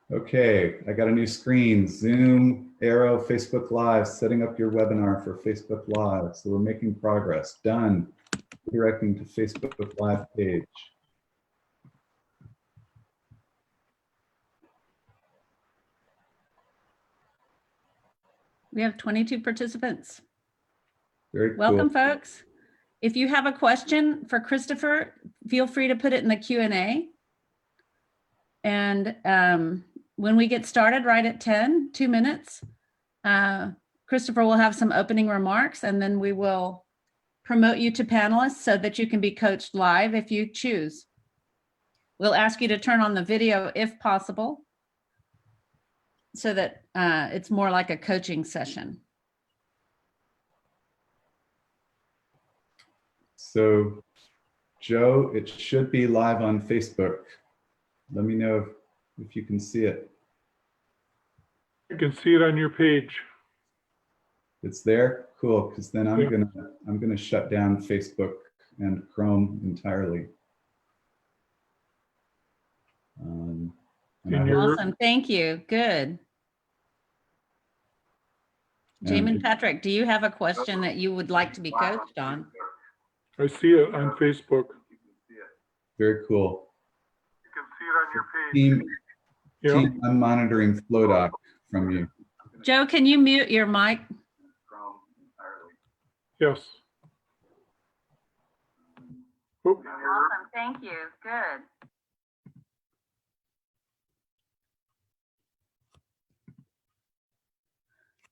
Okay, I got a new screen, Zoom, Arrow, Facebook Live, setting up your webinar for Facebook Live. So we're making progress. Done. Redirecting to Facebook Live page. We have 22 participants. Very cool. Welcome, folks. If you have a question for Christopher, feel free to put it in the Q&A. And when we get started right at 10, 2 minutes, Christopher will have some opening remarks, and then we will promote you to panelists so that you can be coached live if you choose. We'll ask you to turn on the video if possible, so that it's more like a coaching session. So, Joe, it should be live on Facebook. Let me know if you can see it. You can see it on your page. It's there? Cool, because then I'm gonna shut down Facebook and Chrome entirely. Awesome, thank you, good. Jamin Patrick, do you have a question that you would like to be coached on? I see it on Facebook. Very cool. You can see it on your page. Team, I'm monitoring FlowDoc from you. Joe, can you mute your mic? Yes. Oh. Awesome, thank you, good.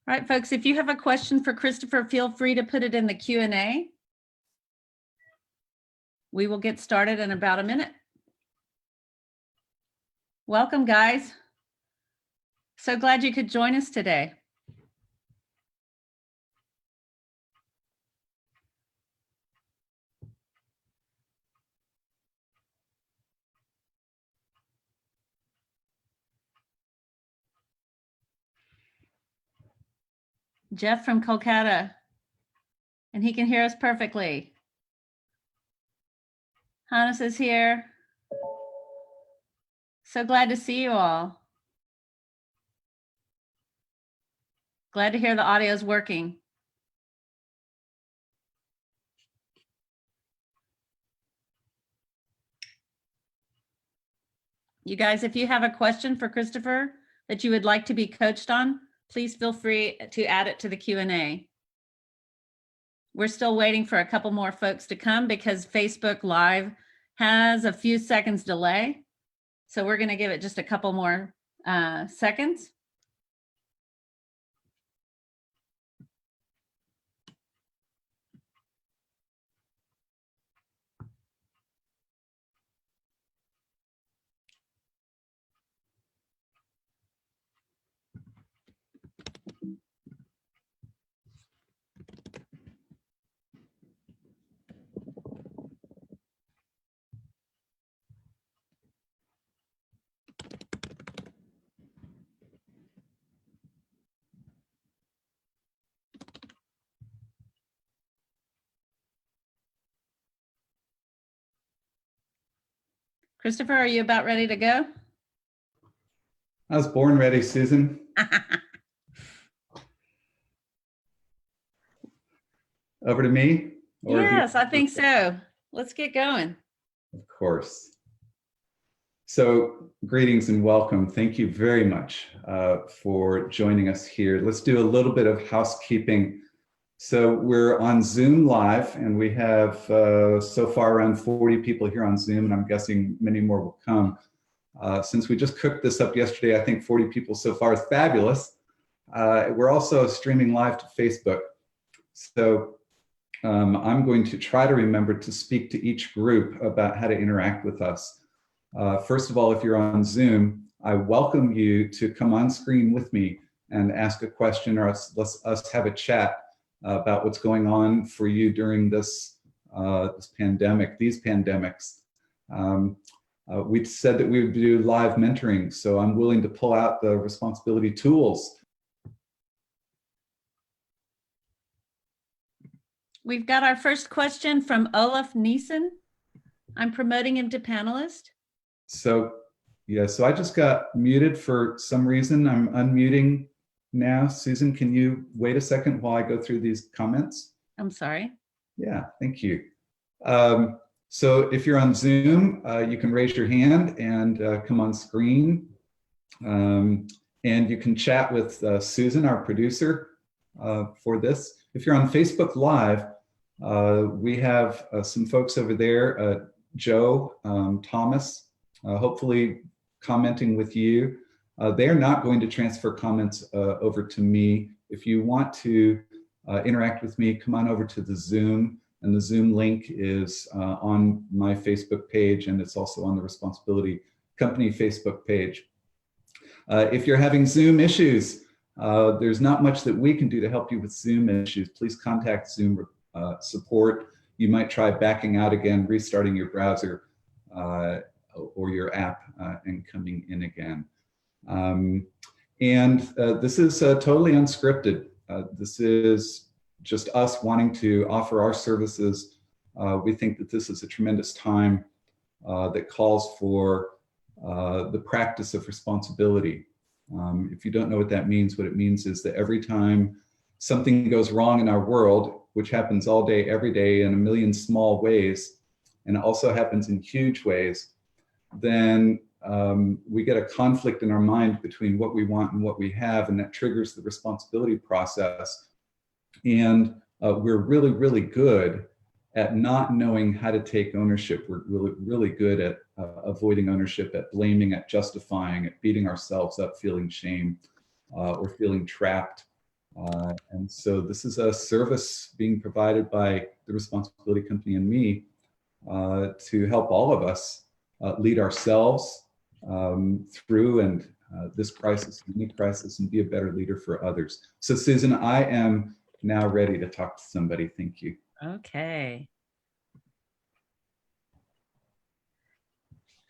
All right, folks, if you have a question for Christopher, feel free to put it in the Q&A. We will get started in about a minute. Welcome, guys. So glad you could join us today. Jeff from Kolkata, and he can hear us perfectly. Hannes is here. So glad to see you all. Glad to hear the audio is working. You guys, if you have a question for Christopher that you would like to be coached on, please feel free to add it to the Q&A. We're still waiting for a couple more folks to come because Facebook Live has a few seconds delay. So we're going to give it just a couple more seconds. Christopher, are you about ready to go? I was born ready, Susan. Over to me? Yes, I think so. Let's get going. Of course. So greetings and welcome. Thank you very much for joining us here. Let's do a little bit of housekeeping. So we're on Zoom Live, and we have so far around 40 people here on Zoom, and I'm guessing many more will come. Since we just cooked this up yesterday, I think 40 people so far is fabulous. We're also streaming live to Facebook. So I'm going to try to remember to speak to each group about how to interact with us. First of all, if you're on Zoom, I welcome you to come on screen with me and ask a question, or us have a chat about what's going on for you during this pandemic, these pandemics. We said that we would do live mentoring, so I'm willing to pull out the responsibility tools. We've got our first question from Olaf Neeson. I'm promoting him to panelist. So Yeah, so I just got muted for some reason. I'm unmuting now. Susan, can you wait a second while I go through these comments? I'm sorry. Yeah, thank you. So if you're on Zoom, you can raise your hand and come on screen. And you can chat with Susan, our producer, for this. If you're on Facebook Live, we have some folks over there, Joe, Thomas, hopefully commenting with you. They're not going to transfer comments over to me. If you want to interact with me, come on over to the Zoom, and the Zoom link is on my Facebook page, and it's also on the Responsibility Company Facebook page. If you're having Zoom issues, there's not much that we can do to help you with Zoom issues. Please contact Zoom support. You might try backing out again, restarting your browser or your app and coming in again. This is totally unscripted. This is just us wanting to offer our services. We think that this is a tremendous time that calls for the practice of responsibility. If you don't know what that means, what it means is that every time something goes wrong in our world, which happens all day, every day in a million small ways, and it also happens in huge ways, then we get a conflict in our mind between what we want and what we have, and that triggers the responsibility process. And we're really, really good at not knowing how to take ownership. We're really, really good at avoiding ownership, at blaming, at justifying, at beating ourselves up, feeling shame, or feeling trapped. And so this is a service being provided by the Responsibility Company and me to help all of us lead ourselves through and this crisis, any crisis, and be a better leader for others. So Susan, I am now ready to talk to somebody. Thank you. Okay.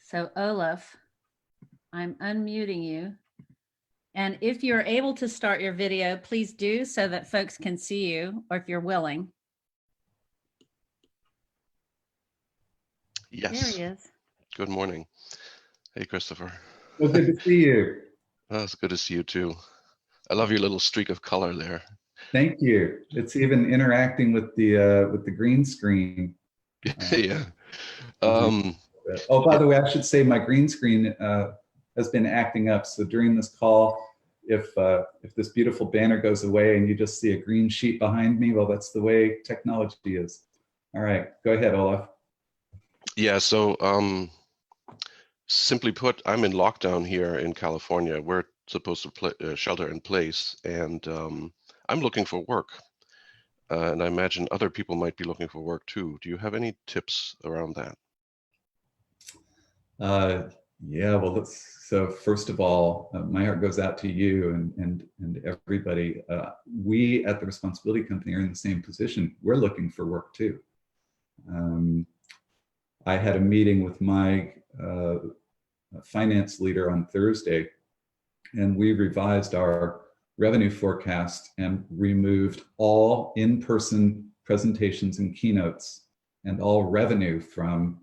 So Olaf, I'm unmuting you. And if you're able to start your video, please do so that folks can see you, or if you're willing. Yes. There he is. Good morning. Hey, Christopher. Well, good to see you. Oh, it's good to see you too. I love your little streak of color there. Thank you. It's even interacting with the green screen. Yeah. Oh, by the way, I should say my green screen has been acting up. So during this call, if this beautiful banner goes away and you just see a green sheet behind me, well, that's the way technology is. All right, go ahead, Olaf. Yeah. So, simply put, I'm in lockdown here in California. We're supposed to shelter in place, and I'm looking for work. And I imagine other people might be looking for work too. Do you have any tips around that? Yeah, well, so first of all, my heart goes out to you and everybody. We at the Responsibility Company are in the same position. We're looking for work too. I had a meeting with my finance leader on Thursday, and we revised our revenue forecast and removed all in-person presentations and keynotes and all revenue from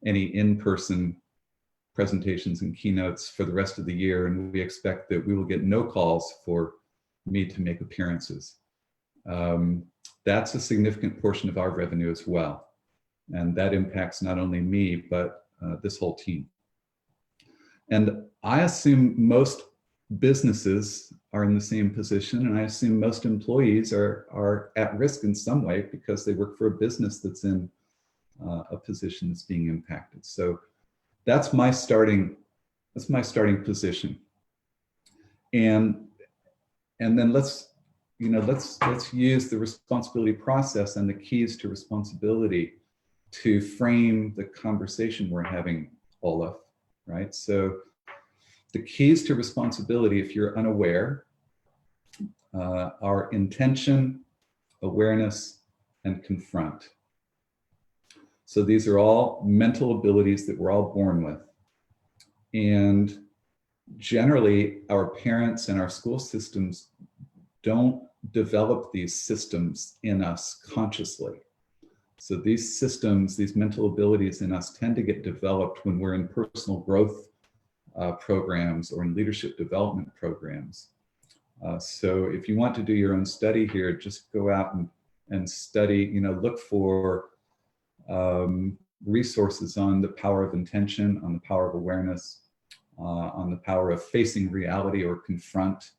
any in-person presentations and keynotes for the rest of the year. And we expect that we will get no calls for me to make appearances. That's a significant portion of our revenue as well. And that impacts not only me, but this whole team. And I assume most businesses are in the same position, and I assume most employees are at risk in some way because they work for a business that's in a position that's being impacted. So that's my starting position. And then let's use the responsibility process and the keys to responsibility to frame the conversation we're having, Olaf, right? So the keys to responsibility, if you're unaware, are intention, awareness, and confront. So these are all mental abilities that we're all born with. And generally, our parents and our school systems don't develop these systems in us consciously. So these systems, these mental abilities in us tend to get developed when we're in personal growth programs or in leadership development programs. So if you want to do your own study here, just go out and study, look for resources on the power of intention, on the power of awareness, on the power of facing reality or confront.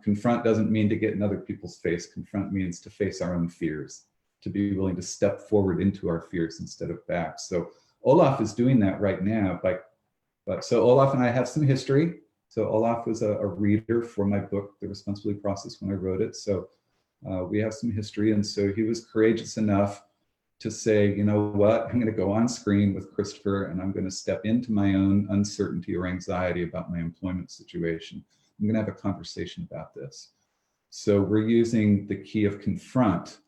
Confront doesn't mean to get in other people's face. Confront means to face our own fears, to be willing to step forward into our fears instead of back. So Olaf is doing that right now. So Olaf and I have some history. So Olaf was a reader for my book, The Responsibility Process, when I wrote it. So we have some history. And so he was courageous enough to say, you know what, I'm going to go on screen with Christopher and I'm going to step into my own uncertainty or anxiety about my employment situation. I'm going to have a conversation about this. So we're using the key of confront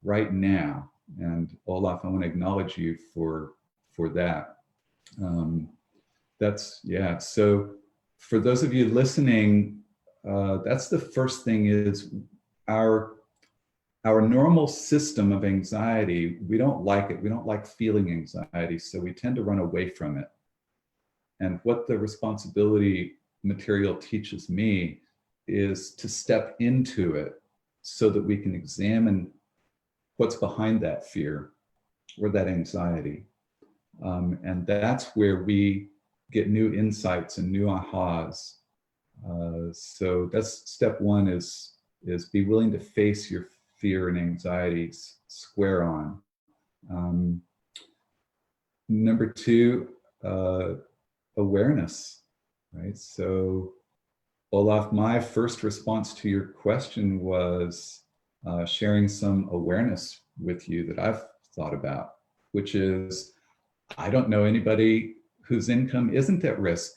right now. And Olaf, I want to acknowledge you for that. Yeah. So for those of you listening, that's the first thing is our normal system of anxiety, we don't like it. We don't like feeling anxiety, so we tend to run away from it. And what the responsibility material teaches me is to step into it so that we can examine what's behind that fear or that anxiety. And that's where we get new insights and new ahas. So that's step one is be willing to face your fear and anxieties square on. Number two, awareness, right? So Olaf, my first response to your question was sharing some awareness with you that I've thought about, which is, I don't know anybody whose income isn't at risk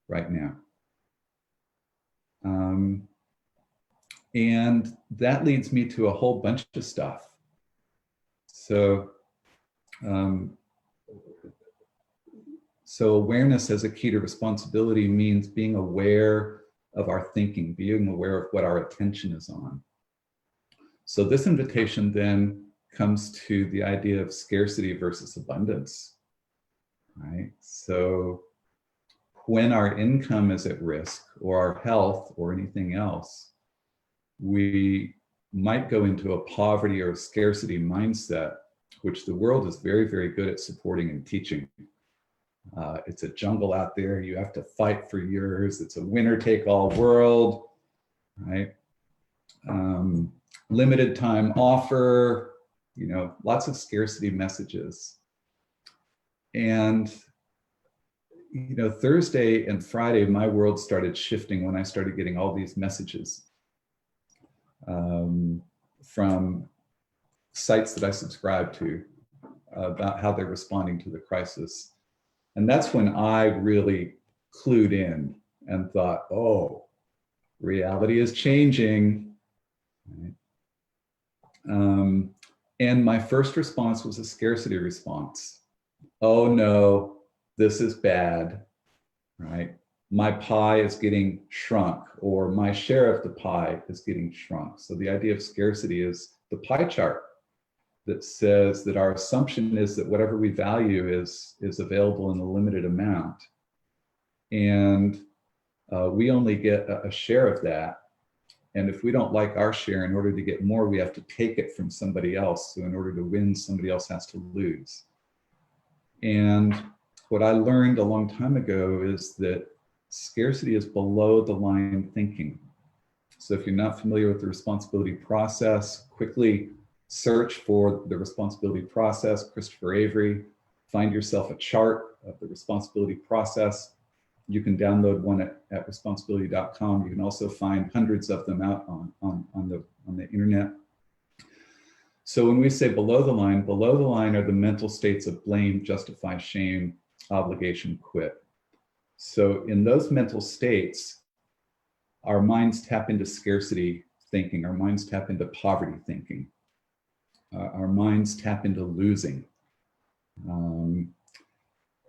right now. And that leads me to a whole bunch of stuff. So, so awareness as a key to responsibility means being aware of our thinking, being aware of what our attention is on. So this invitation then comes to the idea of scarcity versus abundance, right? So when our income is at risk, or our health, or anything else, we might go into a poverty or scarcity mindset, which the world is very, very good at supporting and teaching. It's a jungle out there. You have to fight for yours. It's a winner-take-all world, right? Limited time offer, lots of scarcity messages. And Thursday and Friday, my world started shifting when I started getting all these messages from sites that I subscribe to about how they're responding to the crisis. And that's when I really clued in and thought, oh, reality is changing. Right? And my first response was a scarcity response. Oh no, this is bad, right? My pie is getting shrunk, or my share of the pie is getting shrunk. So the idea of scarcity is the pie chart that says that our assumption is that whatever we value is available in a limited amount. And we only get a share of that. And if we don't like our share, in order to get more, we have to take it from somebody else. So in order to win, somebody else has to lose. And what I learned a long time ago is that scarcity is below the line thinking. So if you're not familiar with the responsibility process, quickly search for the responsibility process, Christopher Avery, find yourself a chart of the responsibility process. You can download one at responsibility.com. You can also find hundreds of them out on the internet. So when we say below the line are the mental states of blame, justify, shame, obligation, quit. So in those mental states, our minds tap into scarcity thinking, our minds tap into poverty thinking, our minds tap into losing.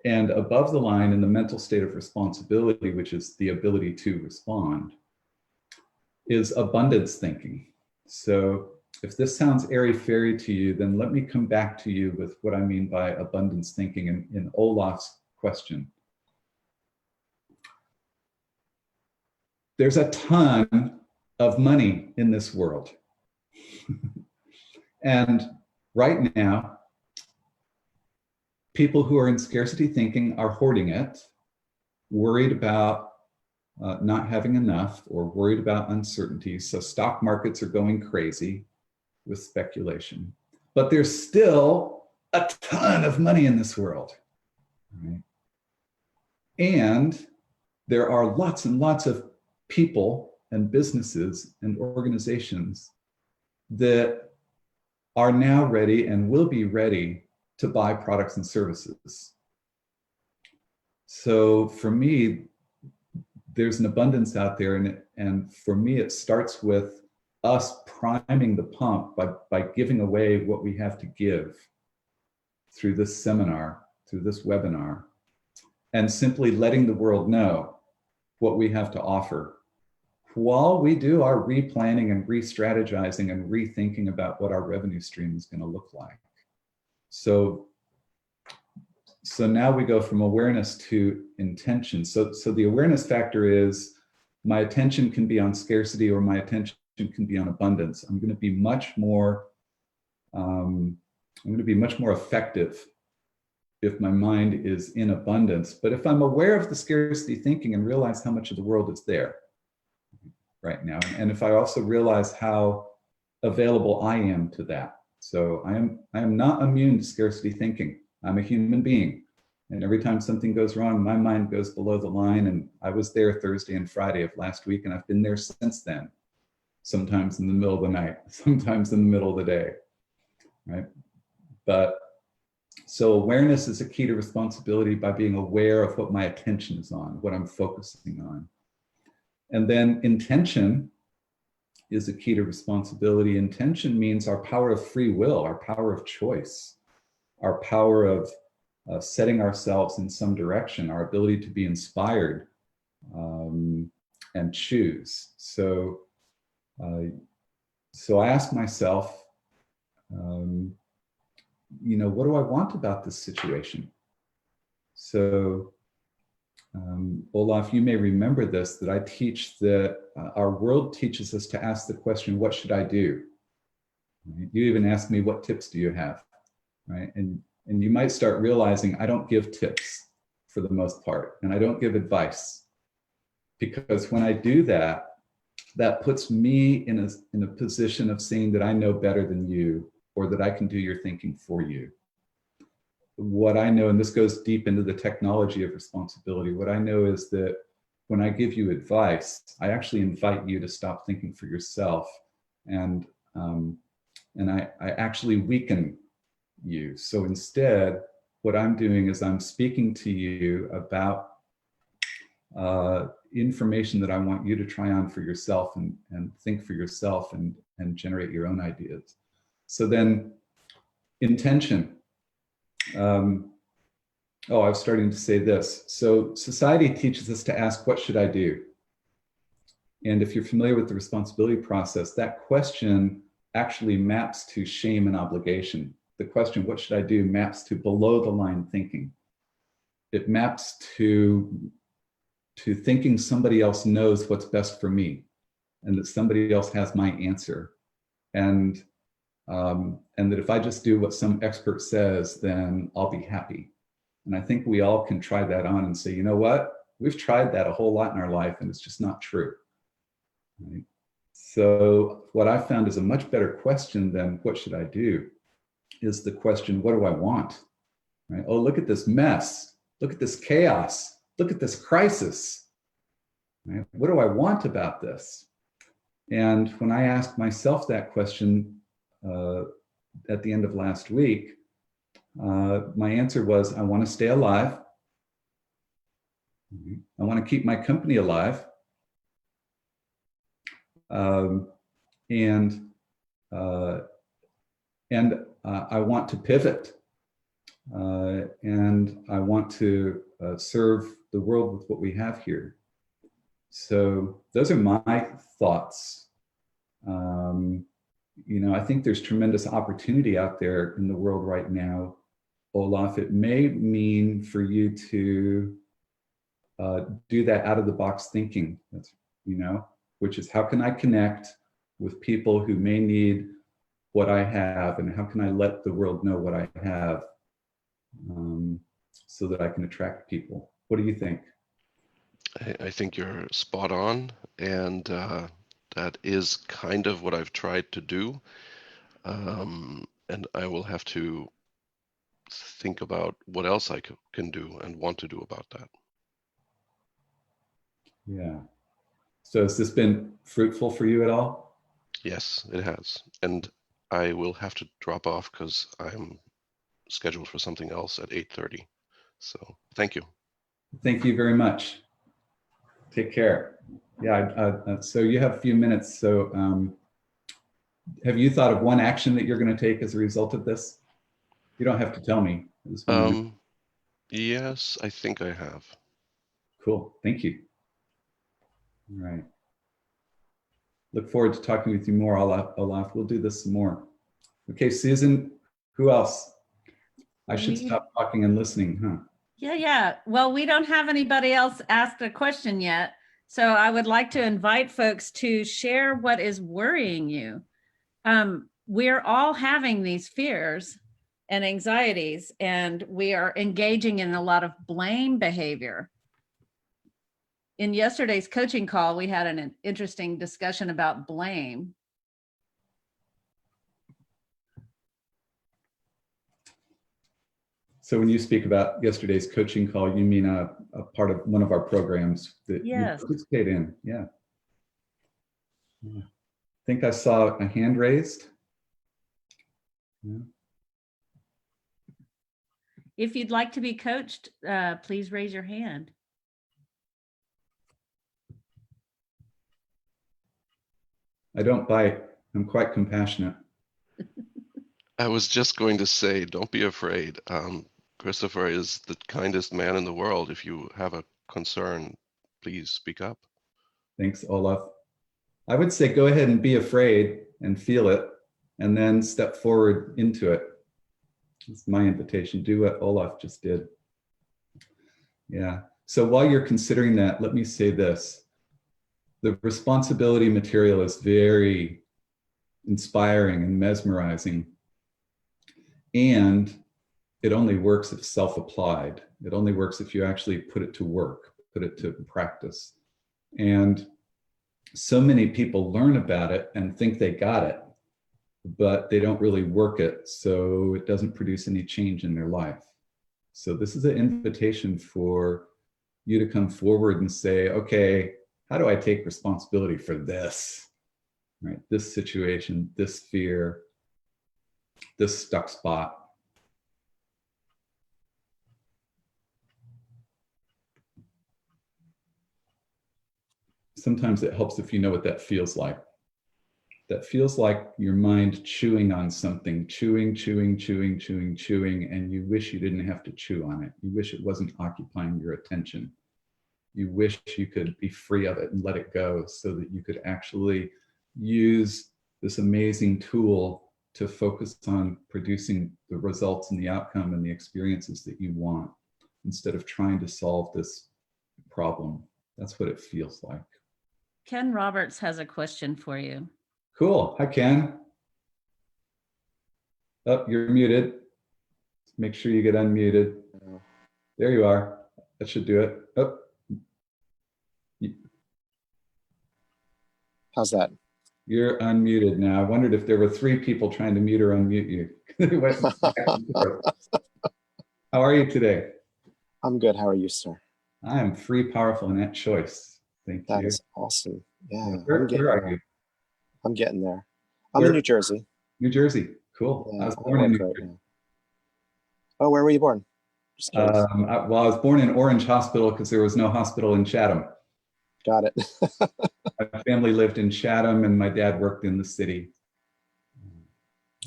And above the line, in the mental state of responsibility, which is the ability to respond, is abundance thinking. So if this sounds airy-fairy to you, then let me come back to you with what I mean by abundance thinking in Olaf's question. there's a ton of money in this world. And right now, people who are in scarcity thinking are hoarding it, worried about not having enough, or worried about uncertainty. So stock markets are going crazy with speculation. But there's still a ton of money in this world. Right? And there are lots and lots of people and businesses and organizations that are now ready and will be ready to buy products and services. So for me, there's an abundance out there, and for me, it starts with us priming the pump by giving away what we have to give through this seminar, through this webinar, and simply letting the world know what we have to offer while we do our replanning and re-strategizing and rethinking about what our revenue stream is going to look like. So now we go from awareness to intention. So the awareness factor is my attention can be on scarcity, or my attention can be on abundance. I'm going to be much more effective if my mind is in abundance. But if I'm aware of the scarcity thinking and realize how much of the world is there right now, and if I also realize how available I am to that. So I am not immune to scarcity thinking. I'm a human being. And every time something goes wrong, my mind goes below the line. And I was there Thursday and Friday of last week, and I've been there since then. Sometimes in the middle of the night, sometimes in the middle of the day, right? But so awareness is a key to responsibility by being aware of what my attention is on, what I'm focusing on. And then intention is a key to responsibility. Intention means our power of free will, our power of choice, our power of setting ourselves in some direction, our ability to be inspired and choose. So I ask myself, what do I want about this situation? So Olaf, you may remember this, that I teach that our world teaches us to ask the question, what should I do? You even ask me, what tips do you have? Right? And you might start realizing I don't give tips for the most part, and I don't give advice, because when I do that, that puts me in a position of saying that I know better than you, or that I can do your thinking for you. What I know, and this goes deep into the technology of responsibility, what I know is that when I give you advice, I actually invite you to stop thinking for yourself, and I actually weaken you. So instead, what I'm doing is I'm speaking to you about information that I want you to try on for yourself and think for yourself and generate your own ideas. So then intention. I was starting to say this. So society teaches us to ask, what should I do? And if you're familiar with the responsibility process, that question actually maps to shame and obligation. The question, what should I do, maps to below the line thinking. It maps to thinking somebody else knows what's best for me, and that somebody else has my answer. And that if I just do what some expert says, then I'll be happy. And I think we all can try that on and say, you know what? We've tried that a whole lot in our life, and it's just not true. Right? So what I found is a much better question than what should I do is the question, what do I want? Right? Oh, look at this mess. Look at this chaos. Look at this crisis. Right? What do I want about this? And when I asked myself that question at the end of last week, my answer was, I want to stay alive. I want to keep my company alive. And I want to pivot. And I want to serve the world with what we have here. So those are my thoughts. I think there's tremendous opportunity out there in the world right now, Olaf. It may mean for you to do that out of the box thinking. That's, which is how can I connect with people who may need what I have, and how can I let the world know what I have, so that I can attract people. What do you think? I think you're spot on, and that is kind of what I've tried to do. And I will have to think about what else I can do and want to do about that. Yeah. So has this been fruitful for you at all? Yes, it has. And I will have to drop off because I'm scheduled for something else at 8:30. So thank you. Thank you very much. Take care. Yeah, so you have a few minutes. So have you thought of one action that you're going to take as a result of this? You don't have to tell me. I just want to know. Yes, I think I have. Cool. Thank you. All right. Look forward to talking with you more, Olaf. We'll do this some more. Okay, Susan, who else? I should stop talking and listening, huh? Yeah. Well, we don't have anybody else asked a question yet. So I would like to invite folks to share what is worrying you. We're all having these fears and anxieties, and we are engaging in a lot of blame behavior. In yesterday's coaching call, we had an interesting discussion about blame. So when you speak about yesterday's coaching call, you mean a part of one of our programs that you participate in? Yeah. I think I saw a hand raised. Yeah. If you'd like to be coached, please raise your hand. I don't bite. I'm quite compassionate. I was just going to say, don't be afraid. Christopher is the kindest man in the world. If you have a concern, please speak up. Thanks, Olaf. I would say go ahead and be afraid and feel it, and then step forward into it. It's my invitation. Do what Olaf just did. Yeah. So while you're considering that, let me say this. The responsibility material is very inspiring and mesmerizing. And it only works if self-applied. It only works if you actually put it to work, put it to practice. And so many people learn about it and think they got it, but they don't really work it. So it doesn't produce any change in their life. So this is an invitation for you to come forward and say, okay, how do I take responsibility for this, right? This situation, this fear, this stuck spot. Sometimes it helps if you know what that feels like. That feels like your mind chewing on something, chewing, and you wish you didn't have to chew on it. You wish it wasn't occupying your attention. You wish you could be free of it and let it go so that you could actually use this amazing tool to focus on producing the results and the outcome and the experiences that you want, instead of trying to solve this problem. That's what it feels like. Ken Roberts has a question for you. Cool. Hi, Ken. Oh, you're muted. Make sure you get unmuted. There you are. That should do it. Oh. How's that? You're unmuted now. I wondered if there were 3 people trying to mute or unmute you. How are you today? I'm good. How are you, sir? I am free, powerful, and at choice. Thank you. That is awesome. Yeah. Where are you? I'm getting there. I'm in New Jersey. New Jersey. Cool. Yeah, I was born in New Jersey. now. Oh, where were you born? Just curious. I was born in Orange Hospital because there was no hospital in Chatham. Got it. My family lived in Chatham and my dad worked in the city.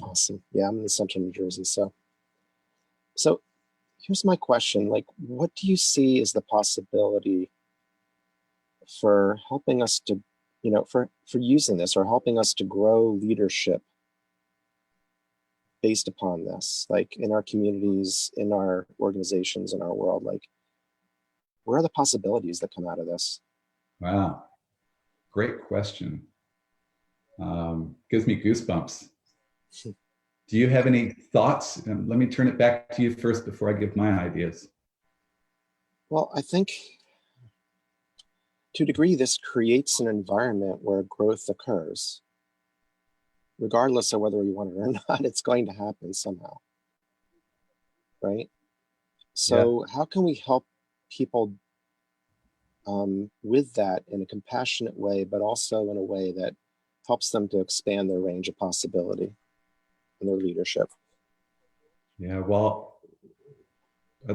Awesome. Yeah, I'm in central New Jersey. So here's my question. Like, what do you see as the possibility for helping us to, for using this or helping us to grow leadership based upon this, like in our communities, in our organizations, in our world? Like, where are the possibilities that come out of this? Wow. great question. Gives me goosebumps. Do you have any thoughts? And let me turn it back to you first before I give my ideas. Well, I think to a degree, this creates an environment where growth occurs. Regardless of whether we want it or not, it's going to happen somehow, right? So how can we help people with that in a compassionate way, but also in a way that helps them to expand their range of possibility and their leadership? Yeah, well,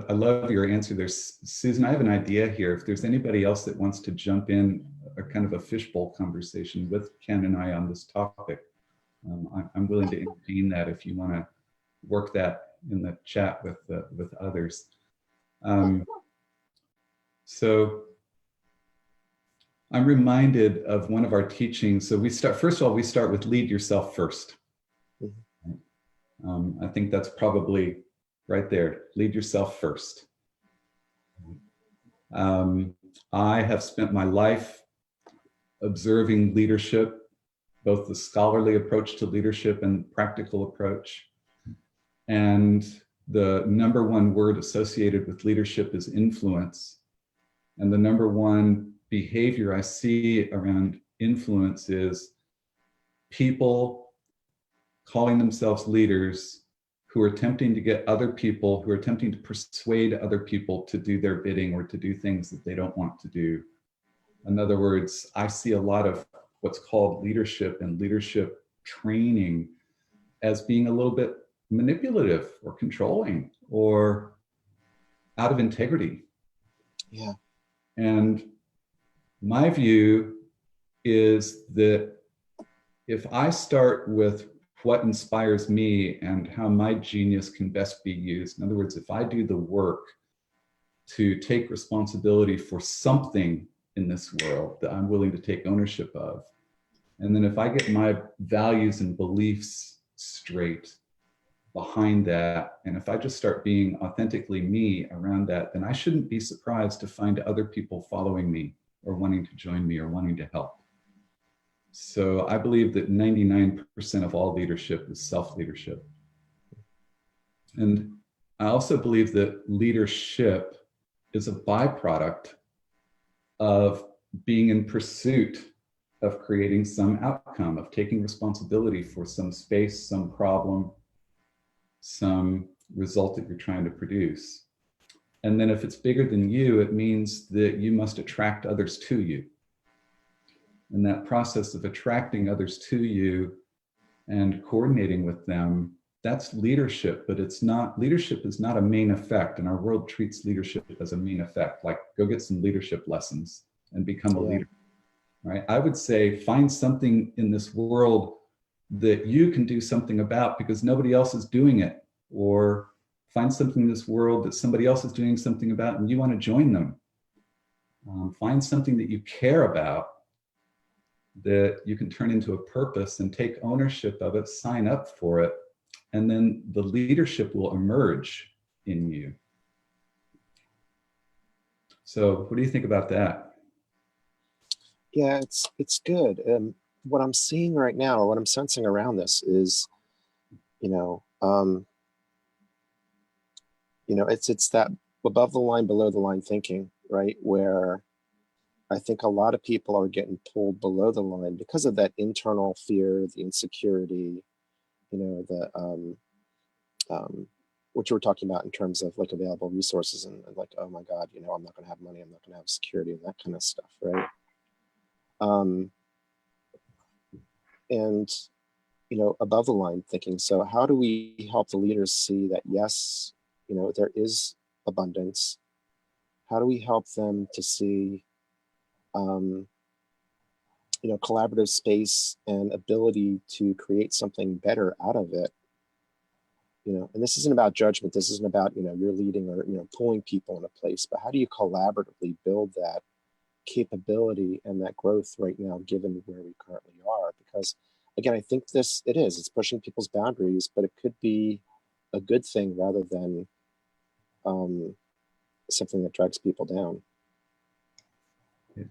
I love your answer there. Susan, I have an idea here. If there's anybody else that wants to jump in a kind of a fishbowl conversation with Ken and I on this topic, I'm willing to entertain that if you want to work that in the chat with others. So I'm reminded of one of our teachings. So first of all, we start with lead yourself first. I think that's probably right there. Lead yourself first. I have spent my life observing leadership, both the scholarly approach to leadership and practical approach. And the number one word associated with leadership is influence. And the number one behavior I see around influence is people calling themselves leaders who are attempting to get other people, who are attempting to persuade other people to do their bidding or to do things that they don't want to do. In other words, I see a lot of what's called leadership and leadership training as being a little bit manipulative or controlling or out of integrity. Yeah. And my view is that if I start with what inspires me and how my genius can best be used, in other words, if I do the work to take responsibility for something in this world that I'm willing to take ownership of, and then if I get my values and beliefs straight behind that, and if I just start being authentically me around that, then I shouldn't be surprised to find other people following me or wanting to join me or wanting to help. So I believe that 99% of all leadership is self-leadership. And I also believe that leadership is a byproduct of being in pursuit of creating some outcome, of taking responsibility for some space, some problem, some result that you're trying to produce. And then if it's bigger than you, it means that you must attract others to you. And that process of attracting others to you and coordinating with them, that's leadership, but it's not, leadership is not a main effect. And our world treats leadership as a main effect, like go get some leadership lessons and become a leader, right? I would say find something in this world that you can do something about because nobody else is doing it, or find something in this world that somebody else is doing something about and you want to join them. Find something that you care about that you can turn into a purpose and take ownership of it, sign up for it, and then the leadership will emerge in you. So what do you think about that? Yeah, it's good. What I'm seeing right now, or what I'm sensing around this is, it's that above the line, below the line thinking, right? Where I think a lot of people are getting pulled below the line because of that internal fear, the insecurity, what you were talking about in terms of like available resources and like, oh my God, I'm not gonna have money, I'm not gonna have security and that kind of stuff, right? And above the line thinking. So how do we help the leaders see that, yes, there is abundance? How do we help them to see, collaborative space and ability to create something better out of it? And this isn't about judgment. This isn't about, you're leading or, pulling people in a place, but how do you collaboratively build that capability and that growth right now, given where we currently are? Because again, I think it's pushing people's boundaries, but it could be a good thing rather than something that drags people down.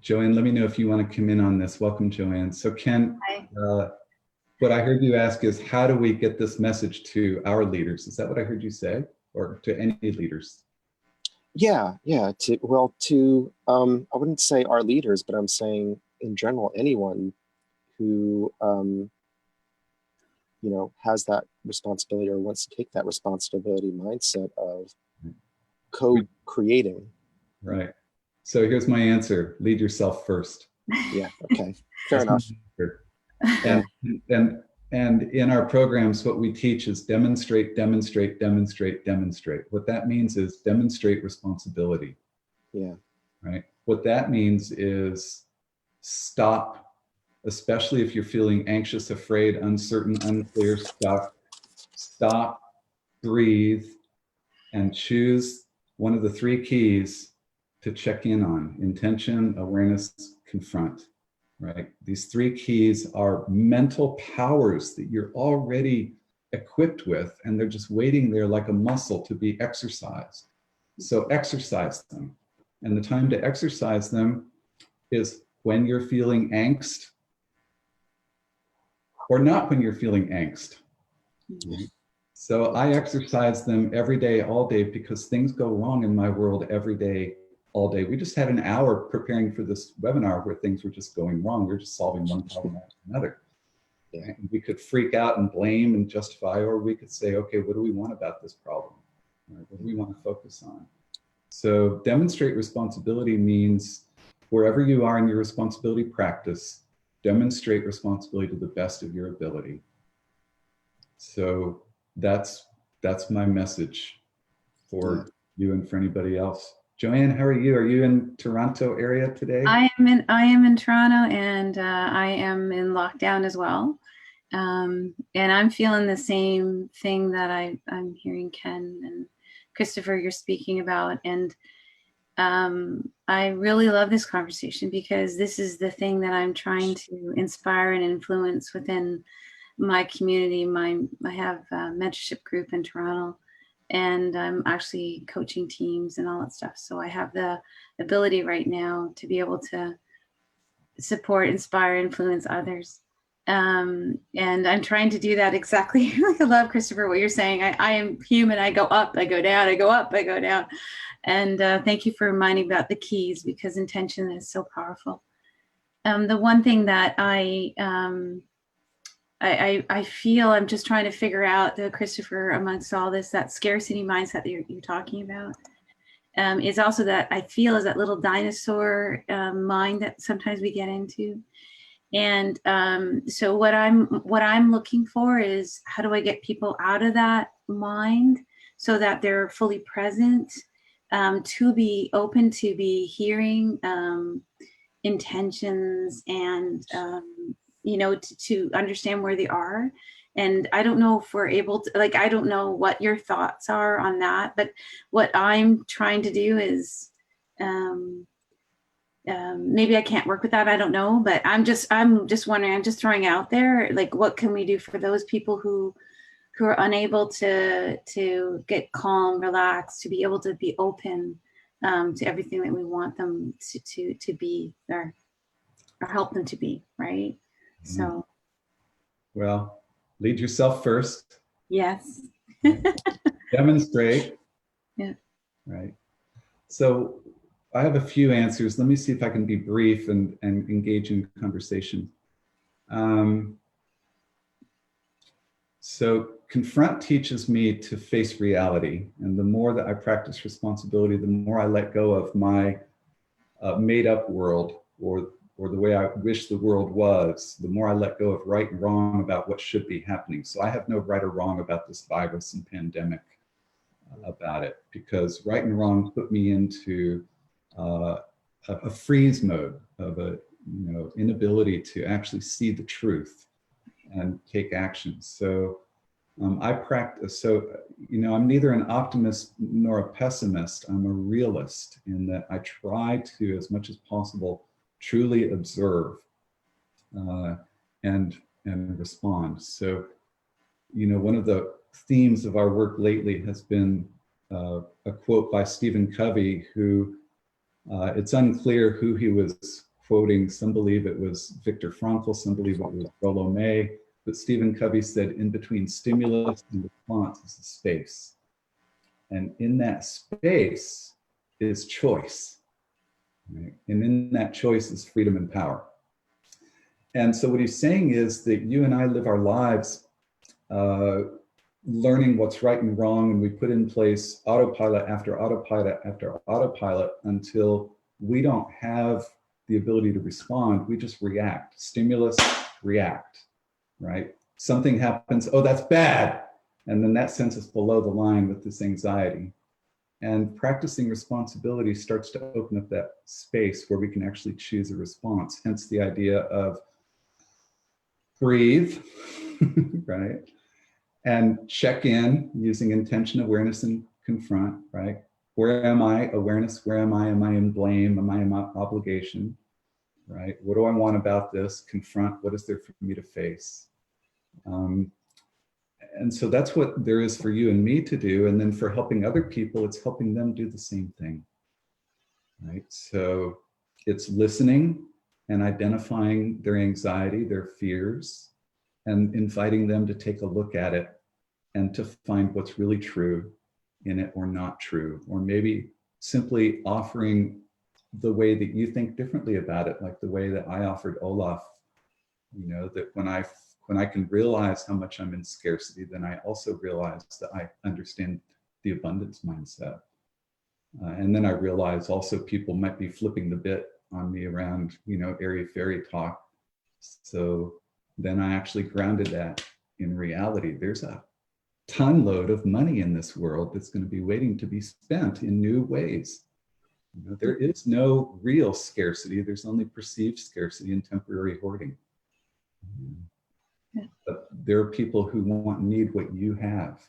Joann, let me know if you want to come in on this. Welcome, Joann. So Ken, Hi. what I heard you ask is, how do we get this message to our leaders? Is that what I heard you say? Or to any leaders? Yeah. I wouldn't say our leaders, but I'm saying in general, anyone who, has that responsibility or wants to take that responsibility mindset of co-creating. Right. So here's my answer. Lead yourself first. Yeah. Okay. Fair enough. And in our programs, what we teach is demonstrate, demonstrate, demonstrate, demonstrate. What that means is demonstrate responsibility. Yeah. Right. What that means is stop, especially if you're feeling anxious, afraid, uncertain, unclear, stuck. Stop, breathe, and choose one of the 3 keys to check in on: intention, awareness, confront. Right? These 3 keys are mental powers that you're already equipped with, and they're just waiting there like a muscle to be exercised. So exercise them. And the time to exercise them is when you're feeling angst, or not when you're feeling angst. So I exercise them every day, all day, because things go wrong in my world every day, all day. We just had an hour preparing for this webinar where things were just going wrong. We're just solving one problem after another. Yeah. We could freak out and blame and justify, or we could say, okay, what do we want about this problem? Right? What do we want to focus on? So demonstrate responsibility means wherever you are in your responsibility practice, demonstrate responsibility to the best of your ability. So that's my message for you and for anybody else. Joann, how are you? Are you in Toronto area today? I am in Toronto, and I am in lockdown as well. And I'm feeling the same thing that I'm hearing Ken and Christopher, you're speaking about. And I really love this conversation, because this is the thing that I'm trying to inspire and influence within my community. I have a mentorship group in Toronto, and I'm actually coaching teams and all that stuff. So I have the ability right now to be able to support, inspire, influence others. And I'm trying to do that exactly. I love, Christopher, what you're saying. I am human. I go up, I go down, I go up, I go down. And thank you for reminding about the keys, because intention is so powerful. The one thing that I feel I'm just trying to figure out, Christopher, amongst all this, that scarcity mindset that you're talking about, is also that I feel is that little dinosaur mind that sometimes we get into. And so what I'm looking for is, how do I get people out of that mind so that they're fully present, to be open to be hearing intentions, and to understand where they are. And I don't know if we're able to, I don't know what your thoughts are on that, but what I'm trying to do is, maybe I can't work with that. I don't know, but I'm just wondering, I'm just throwing out there, what can we do for those people who are unable to get calm, relaxed, to be able to be open to everything that we want them to be, or help them to be, right? So, well, lead yourself first. yes. Demonstrate. Yeah. Right. So I have a few answers. Let me see if I can be brief and engage in conversation. So confront teaches me to face reality. And the more that I practice responsibility, the more I let go of my made up world, or the way I wish the world was, the more I let go of right and wrong about what should be happening. So I have no right or wrong about this virus and pandemic about it, because right and wrong put me into a freeze mode of a inability to actually see the truth and take action. So I practice. So I'm neither an optimist nor a pessimist. I'm a realist in that I try to, as much as possible, truly observe and respond. So one of the themes of our work lately has been a quote by Stephen Covey, who It's unclear who he was quoting. Some believe it was Viktor Frankl, some believe it was Rollo May, but Stephen Covey said, in between stimulus and response is a space. And in that space is choice, right? And in that choice is freedom and power. And so what he's saying is that you and I live our lives learning what's right and wrong, and we put in place autopilot after autopilot after autopilot until we don't have the ability to respond. We just react. Stimulus, react, right? Something happens, oh, that's bad. And then that sends us below the line with this anxiety. And practicing responsibility starts to open up that space where we can actually choose a response. Hence the idea of breathe, right? And check in using intention, awareness, and confront, right? Where am I? Awareness, where am I? Am I in blame? Am I in obligation, right? What do I want about this? Confront, what is there for me to face? And so that's what there is for you and me to do. And then for helping other people, it's helping them do the same thing, right? So it's listening and identifying their anxiety, their fears, and inviting them to take a look at it and to find what's really true in it or not true, or maybe simply offering the way that you think differently about it, like the way that I offered Olaf, you know, that when I can realize how much I'm in scarcity, then I also realize that I understand the abundance mindset. And then I realize also people might be flipping the bit on me around, you know, airy fairy talk. So then I actually grounded that in reality. There's a ton load of money in this world that's going to be waiting to be spent in new ways. You know, there is no real scarcity. There's only perceived scarcity and temporary hoarding. But there are people who want and need what you have.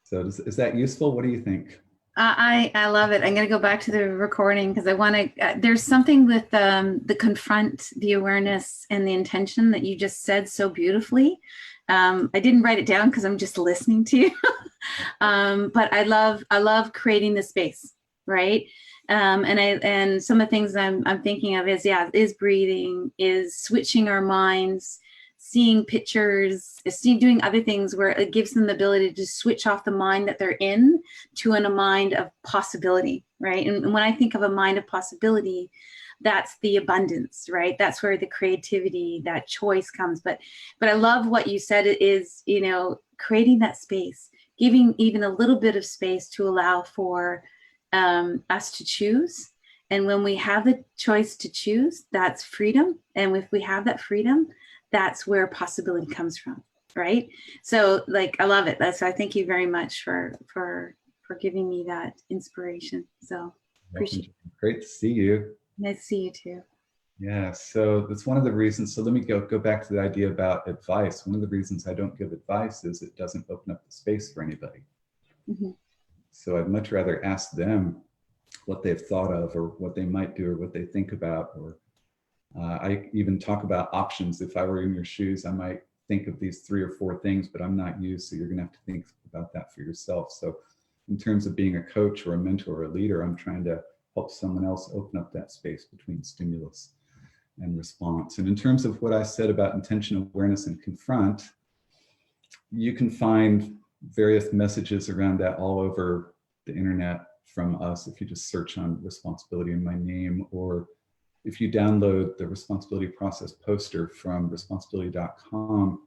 So is that useful? What do you think? I love it. I'm going to go back to the recording because I want to, there's something with the confront, the awareness, and the intention that you just said so beautifully. I didn't write it down because I'm just listening to you. But I love creating the space, right? And some of the things I'm thinking of is breathing, is switching our minds, seeing pictures, doing other things where it gives them the ability to switch off the mind that they're in to a mind of possibility, right? And when I think of a mind of possibility, that's the abundance, right? That's where the creativity, that choice comes. But I love what you said is, you know, creating that space, giving even a little bit of space to allow for us to choose. And when we have the choice to choose, that's freedom. And if we have that freedom, that's where possibility comes from, right? So like, I love it. I thank you very much for giving me that inspiration. So appreciate it. Great to see you. Nice to see you too. Yeah, so that's one of the reasons. So let me go back to the idea about advice. One of the reasons I don't give advice is it doesn't open up the space for anybody. Mm-hmm. So I'd much rather ask them what they've thought of or what they might do or what they think about, or I even talk about options. If I were in your shoes, I might think of these 3 or 4 things, but I'm not you, so you're gonna have to think about that for yourself. So in terms of being a coach or a mentor or a leader, I'm trying to help someone else open up that space between stimulus and response. And in terms of what I said about intention, awareness, and confront, you can find various messages around that all over the internet from us if you just search on responsibility in my name, or if you download the responsibility process poster from responsibility.com,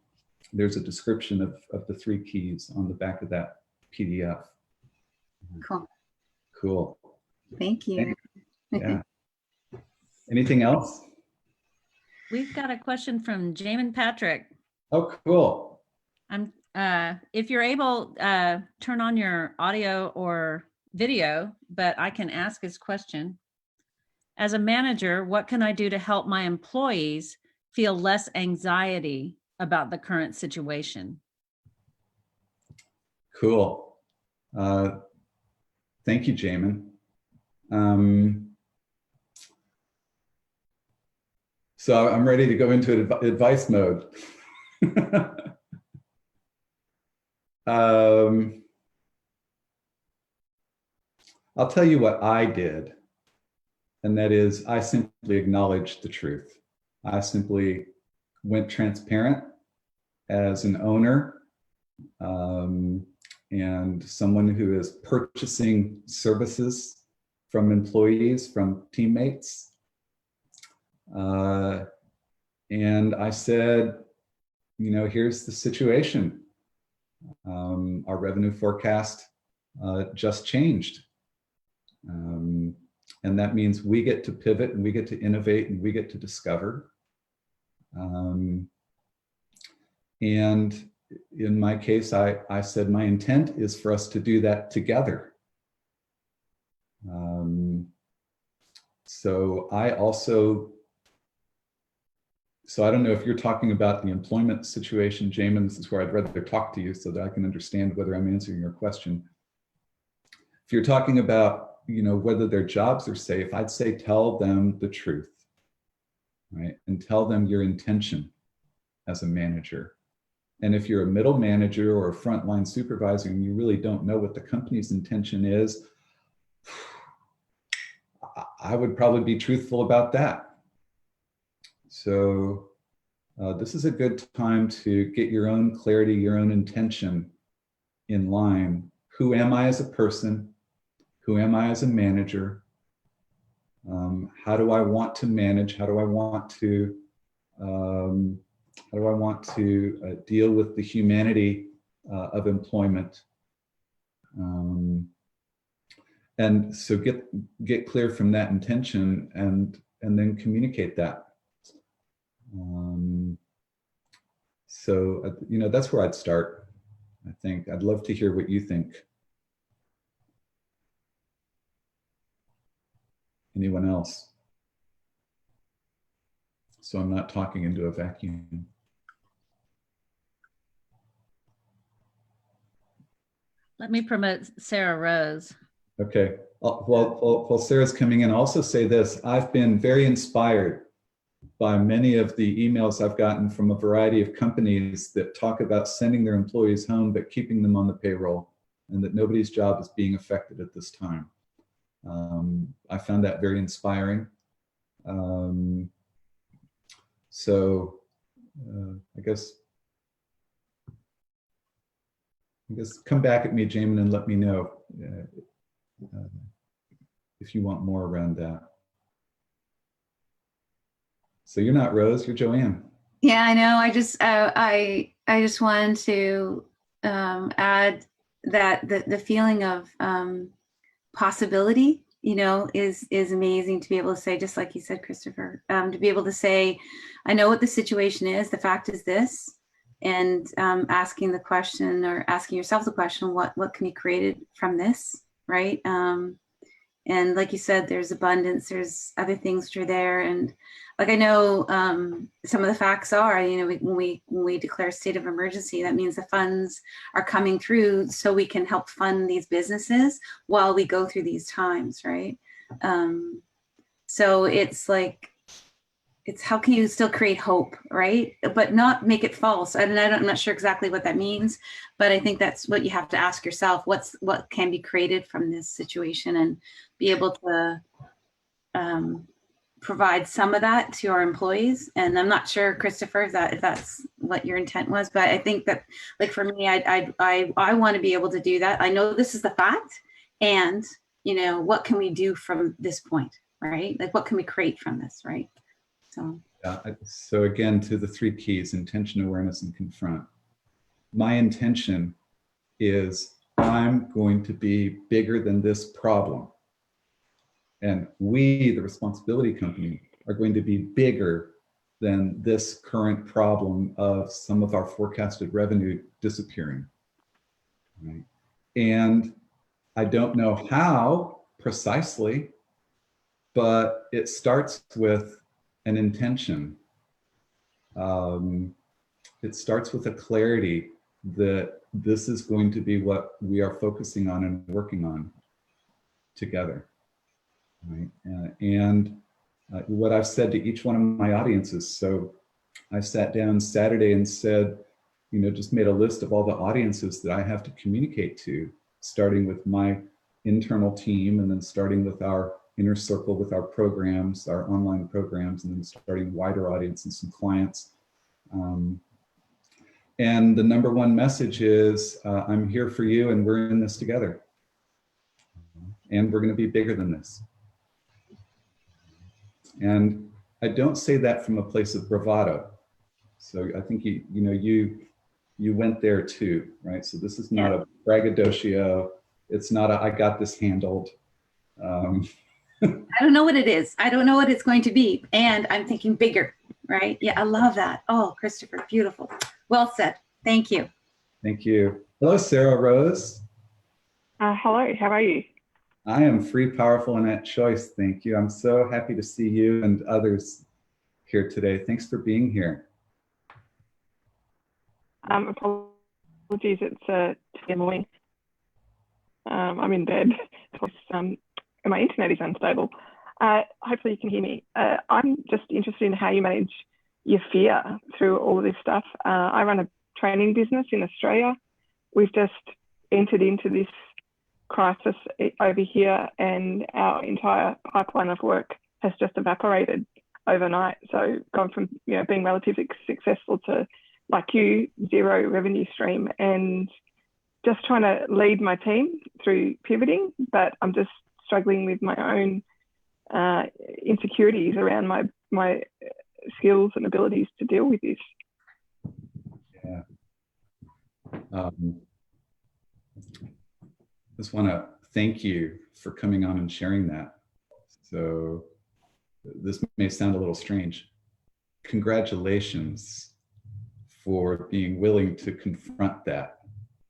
there's a description of the 3 keys on the back of that PDF. Cool. Cool. Thank you. Yeah. Anything else? We've got a question from Jamin Patrick. Oh, cool. If you're able, turn on your audio or video, but I can ask his question. As a manager, what can I do to help my employees feel less anxiety about the current situation? Cool. Thank you, Jamin. So I'm ready to go into advice mode. I'll tell you what I did. And that is, I simply acknowledged the truth. I simply went transparent as an owner and someone who is purchasing services from employees, from teammates. And I said, here's the situation. Our revenue forecast just changed. And that means we get to pivot and we get to innovate and we get to discover. And in my case, I said my intent is for us to do that together. So I don't know if you're talking about the employment situation, Jamin. This is where I'd rather talk to you so that I can understand whether I'm answering your question. If you're talking about, whether their jobs are safe, I'd say tell them the truth, right? And tell them your intention as a manager. And if you're a middle manager or a frontline supervisor and you really don't know what the company's intention is, I would probably be truthful about that. So this is a good time to get your own clarity, your own intention in line. Who am I as a person? Who am I as a manager? How do I want to manage? How do I want to deal with the humanity of employment? And so get clear from that intention and then communicate that. So that's where I'd start. I think I'd love to hear what you think. Anyone else? So I'm not talking into a vacuum. Let me promote Sarah Rose. Okay. While Sarah's coming in, I'll also say this. I've been very inspired by many of the emails I've gotten from a variety of companies that talk about sending their employees home, but keeping them on the payroll, and that nobody's job is being affected at this time. I found that very inspiring. So I guess come back at me, Jamin, and let me know if you want more around that. So you're not Rose, you're Joann. Yeah, I know. I just wanted to add that the feeling of possibility, is amazing to be able to say, just like you said, Christopher, to be able to say, I know what the situation is. The fact is this, and asking the question, or asking yourself the question, what can be created from this, right? And like you said, there's abundance, there's other things that are there. And like, I know some of the facts are, when we declare a state of emergency, that means the funds are coming through so we can help fund these businesses while we go through these times, right? So it's like, it's how can you still create hope, right? But not make it false. And I'm not sure exactly what that means, but I think that's what you have to ask yourself. What can be created from this situation, and be able to provide some of that to our employees. And I'm not sure, Christopher, if that's what your intent was, but I think that, like, for me, I want to be able to do that. I know this is the fact, and what can we do from this point, right? Like, what can we create from this, right? So again, to the three keys: intention, awareness, and confront. My intention is I'm going to be bigger than this problem. And we, the responsibility company, are going to be bigger than this current problem of some of our forecasted revenue disappearing. Right? And I don't know how precisely, but it starts with an intention. It starts with a clarity that this is going to be what we are focusing on and working on together. Right? And what I've said to each one of my audiences. So I sat down Saturday and said, just made a list of all the audiences that I have to communicate to, starting with my internal team, and then starting with our inner circle with our programs, our online programs, and then starting wider audience and some clients. And the number one message is, I'm here for you and we're in this together. And we're going to be bigger than this. And I don't say that from a place of bravado. So I think you went there too, right? So this is not a braggadocio. It's not a, I got this handled. I don't know what it is. I don't know what it's going to be. And I'm thinking bigger, right? Yeah, I love that. Oh, Christopher, beautiful. Well said. Thank you. Thank you. Hello, Sarah Rose. Hello, how are you? I am free, powerful, and at choice. Thank you. I'm so happy to see you and others here today. Thanks for being here. Apologies, it's 2 in the morning. I'm in bed because my internet is unstable. Hopefully you can hear me. I'm just interested in how you manage your fear through all of this stuff. I run a training business in Australia. We've just entered into this crisis over here, and our entire pipeline of work has just evaporated overnight. So gone from being relatively successful to, like you, zero revenue stream, and just trying to lead my team through pivoting, but I'm just struggling with my own insecurities around my skills and abilities to deal with this. Yeah. Just want to thank you for coming on and sharing that. So this may sound a little strange. Congratulations for being willing to confront that,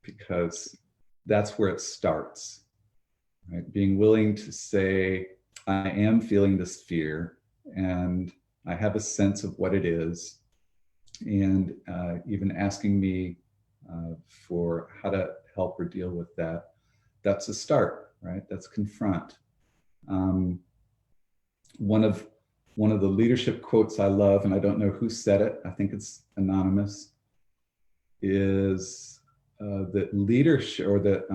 because that's where it starts, right? Being willing to say, I am feeling this fear and I have a sense of what it is, and even asking me for how to help or deal with that. That's a start, right? That's confront. One of the leadership quotes I love, and I don't know who said it, I think it's anonymous, is that leadership, or that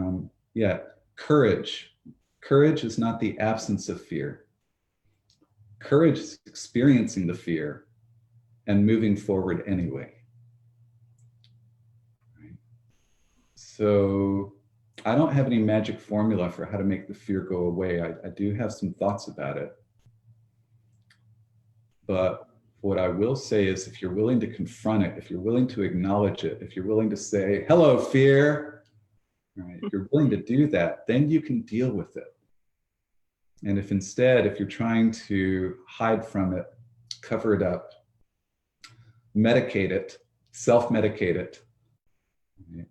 courage is not the absence of fear. Courage is experiencing the fear and moving forward anyway. Right? So I don't have any magic formula for how to make the fear go away. I do have some thoughts about it. But what I will say is, if you're willing to confront it, if you're willing to acknowledge it, if you're willing to say, hello, fear, right? If you're willing to do that, then you can deal with it. And if instead, if you're trying to hide from it, cover it up, medicate it, self-medicate it, right?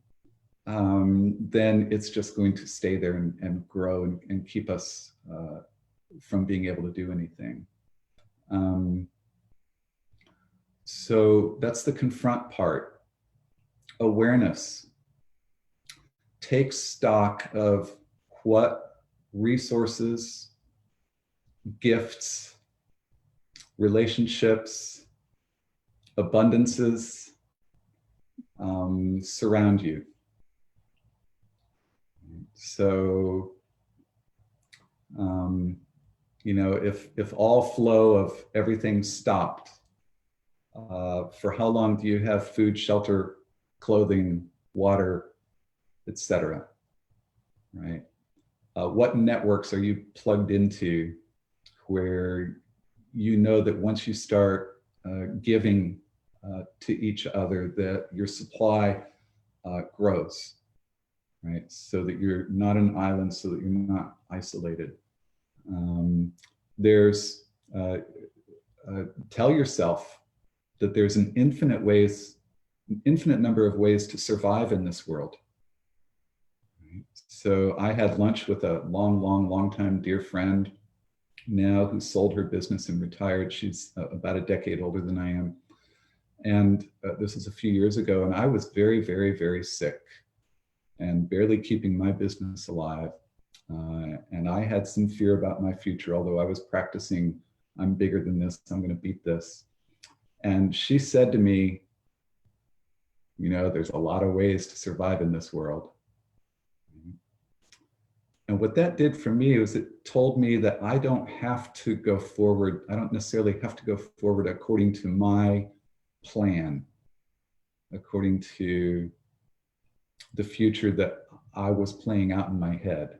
Then it's just going to stay there and grow and keep us from being able to do anything. So that's the confront part. Awareness. Take stock of what resources, gifts, relationships, abundances surround you. So, if all flow of everything stopped, for how long do you have food, shelter, clothing, water, etc.? Right? What networks are you plugged into where you know that once you start giving to each other, that your supply grows, right? So that you're not an island, so that you're not isolated. Tell yourself that there's an infinite number of ways to survive in this world. Right? So I had lunch with a long time dear friend now who sold her business and retired. She's about a decade older than I am. And this was a few years ago, and I was very, very, very sick and barely keeping my business alive. And I had some fear about my future, although I was practicing, I'm bigger than this, I'm going to beat this. And she said to me, there's a lot of ways to survive in this world. And what that did for me was it told me that I don't have to go forward. I don't necessarily have to go forward according to my plan, according to the future that I was playing out in my head.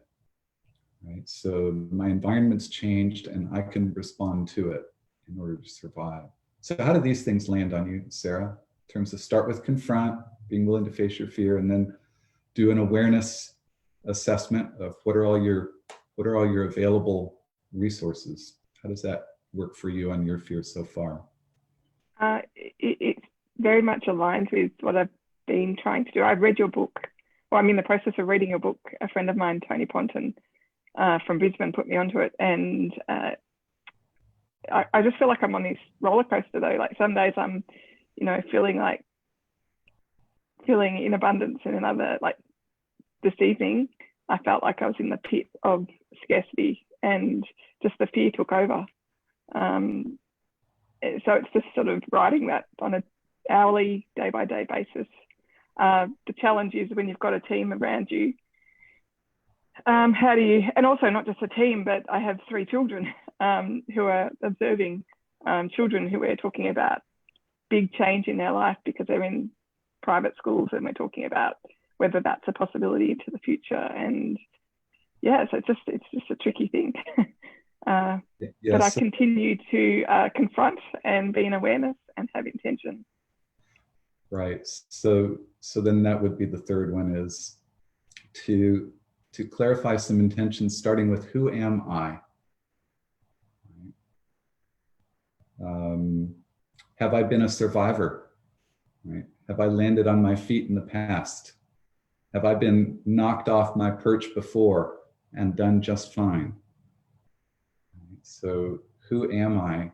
Right? So my environment's changed and I can respond to it in order to survive. So how do these things land on you, Sarah? In terms of start with confront, being willing to face your fear, and then do an awareness assessment of what are all your available resources. How does that work for you on your fears so far? It very much aligns with what I've been trying to do. I've read your book, or I'm in the process of reading your book. A friend of mine, Tony Ponton from Brisbane, put me onto it, and I just feel like I'm on this roller coaster though. Like some days I'm, feeling in abundance, and another, like this evening, I felt like I was in the pit of scarcity, and just the fear took over. So it's just sort of riding that on an hourly, day-by-day basis. The challenge is when you've got a team around you, how do you, and also not just a team, but I have 3 children who are observing children who we're talking about big change in their life because they're in private schools, and we're talking about whether that's a possibility into the future. And yeah, so it's just a tricky thing. But I continue to confront and be in awareness and have intention. Right. So then that would be the third one, is to clarify some intentions, starting with who am I? Have I been a survivor? Right? Have I landed on my feet in the past? Have I been knocked off my perch before and done just fine? So who am I?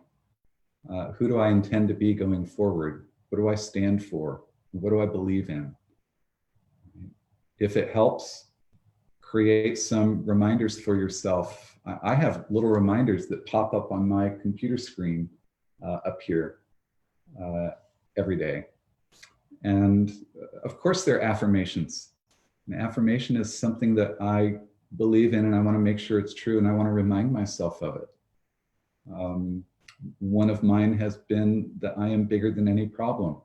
Who do I intend to be going forward? What do I stand for? What do I believe in? If it helps, create some reminders for yourself. I have little reminders that pop up on my computer screen up here every day. And of course, they're affirmations. An affirmation is something that I believe in, and I want to make sure it's true, and I want to remind myself of it. One of mine has been that I am bigger than any problem.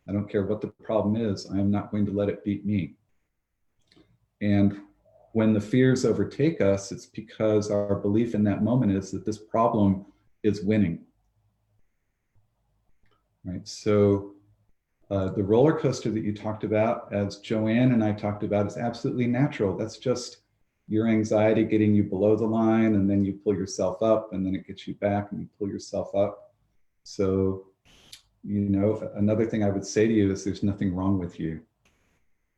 I don't care what the problem is, I am not going to let it beat me. And when the fears overtake us, it's because our belief in that moment is that this problem is winning. Right? So the roller coaster that you talked about, as Joann and I talked about, is absolutely natural. That's just your anxiety getting you below the line, and then you pull yourself up, and then it gets you back and you pull yourself up. So, another thing I would say to you is there's nothing wrong with you.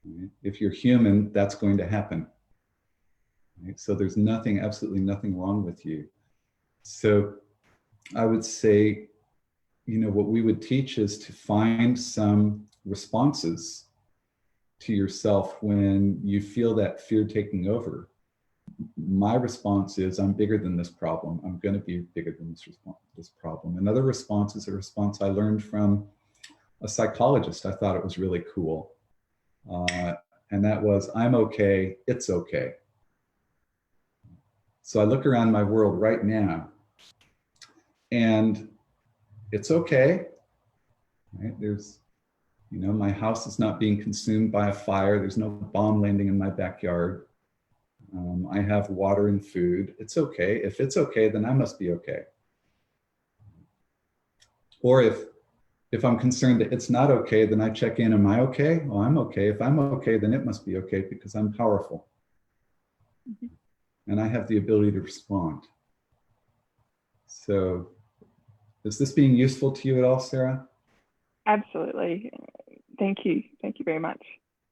Right? If you're human, that's going to happen. Right? So there's absolutely nothing wrong with you. So I would say, what we would teach is to find some responses to yourself when you feel that fear taking over. My response is, I'm bigger than this problem. I'm going to be bigger than this problem. Another response is a response I learned from a psychologist. I thought it was really cool. And that was, I'm okay, it's okay. So I look around my world right now, and it's okay. Right? There's, my house is not being consumed by a fire. There's no bomb landing in my backyard. I have water and food. It's okay. If it's okay, then I must be okay. Or if I'm concerned that it's not okay, then I check in, am I okay? Oh, I'm okay. If I'm okay, then it must be okay because I'm powerful. And I have the ability to respond. So is this being useful to you at all, Sarah? Absolutely. Thank you. Thank you very much.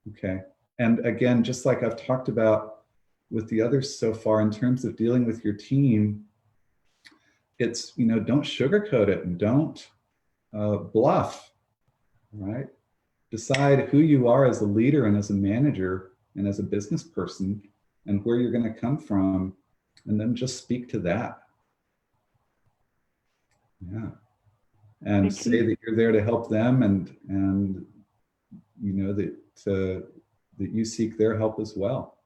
Okay. And again, just like I've talked about with the others so far, in terms of dealing with your team, it's, don't sugarcoat it and don't bluff, right? Decide who you are as a leader and as a manager and as a business person and where you're going to come from, and then just speak to that. Yeah. And say that you're there to help them, and that you seek their help as well.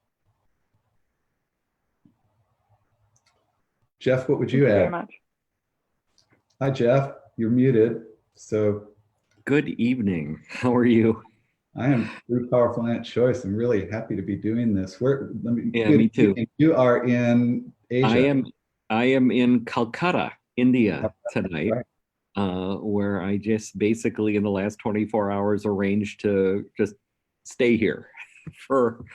Jeff, what would you Thank you very add? much. Hi, Jeff. You're muted. So Good evening. How are you? I am through Powerful Ant Choice. I'm really happy to be doing this. Yeah, me too. You are in Asia. I am in Calcutta, India tonight, Right. where I just basically in the last 24 hours arranged to just stay here for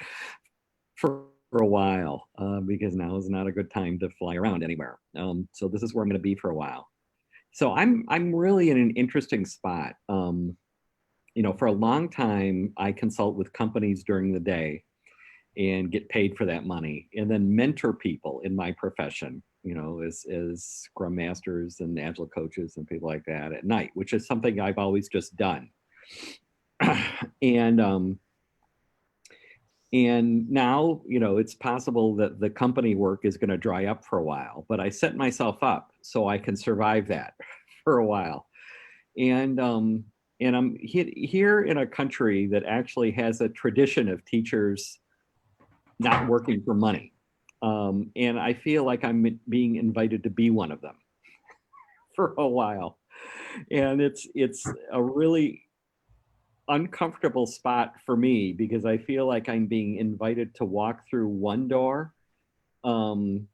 a while because now is not a good time to fly around anywhere. So this is where I'm going to be for a while. So I'm really in an interesting spot. You know, for a long time, I consult with companies during the day and get paid for that money, and then mentor people in my profession, you know, as Scrum Masters and Agile coaches and people like that at night, which is something I've always just done. And now, you know, it's possible that the company work is going to dry up for a while, but I set myself up so I can survive that for a while. And I'm here in a country that actually has a tradition of teachers not working for money. And I feel like I'm being invited to be one of them for a while. And it's a really uncomfortable spot for me because I feel like I'm being invited to walk through one door when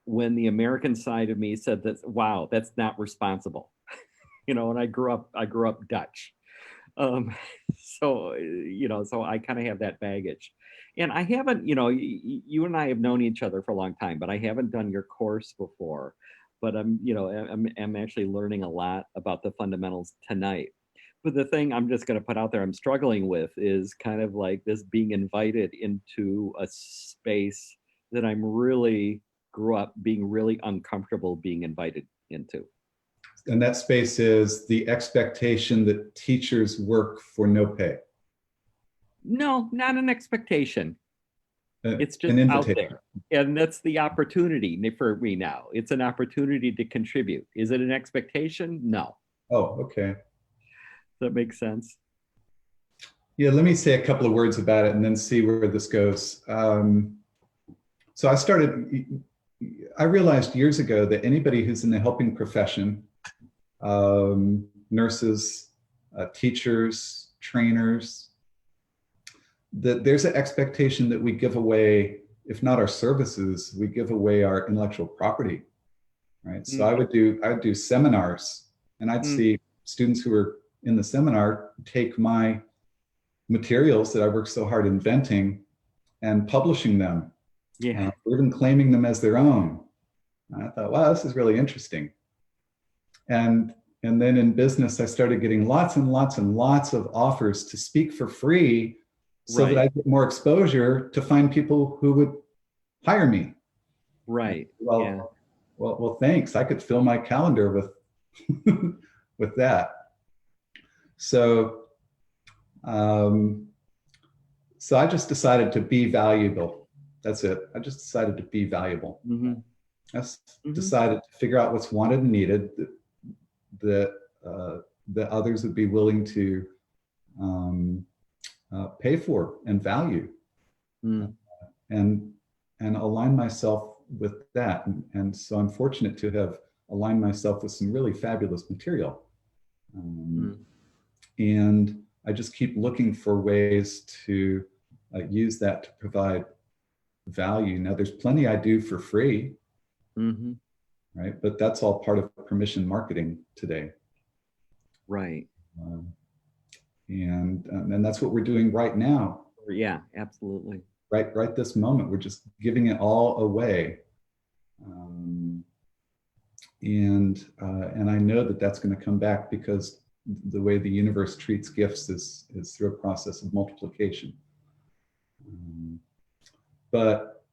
the American side of me said that, wow, that's not responsible. You know, and I grew up Dutch. So, you know, so I kind of have that baggage. And I haven't, you know, you and I have known each other for a long time, but I haven't done your course before. But I'm actually learning a lot about the fundamentals tonight. But the thing I'm just going to put out there I'm struggling with is kind of like this being invited into a space that I'm really grew up being really uncomfortable being invited into. And that space is the expectation that teachers work for no pay. No, not an expectation. It's just an out invitation. there. And that's the opportunity for me now. It's an opportunity to contribute. Is it an expectation? No. Oh, okay. That makes sense. Yeah, let me say a couple of words about it and then see where this goes. So I realized years ago that anybody who's in the helping profession, nurses, teachers, trainers, that there's an expectation that we give away, if not our services, we give away our intellectual property, right? So I would do seminars, and I'd see students who were in the seminar take my materials that I worked so hard inventing and publishing them, or even claiming them as their own. And I thought, wow, this is really interesting. And then in business, I started getting lots and lots and lots of offers to speak for free so that I get more exposure to find people who would hire me. Right. Well, thanks. I could fill my calendar with with that. So so I just decided to be valuable. That's it. I just decided to be valuable. I decided to figure out what's wanted and needed that others would be willing to pay for and value, and align myself with that. And so I'm fortunate to have aligned myself with some really fabulous material. And I just keep looking for ways to use that to provide value. Now, there's plenty I do for free, right? But that's all part of permission marketing today. Right. And that's what we're doing right now. Yeah, absolutely. Right this moment, we're just giving it all away. And I know that that's going to come back because the way the universe treats gifts is through a process of multiplication. But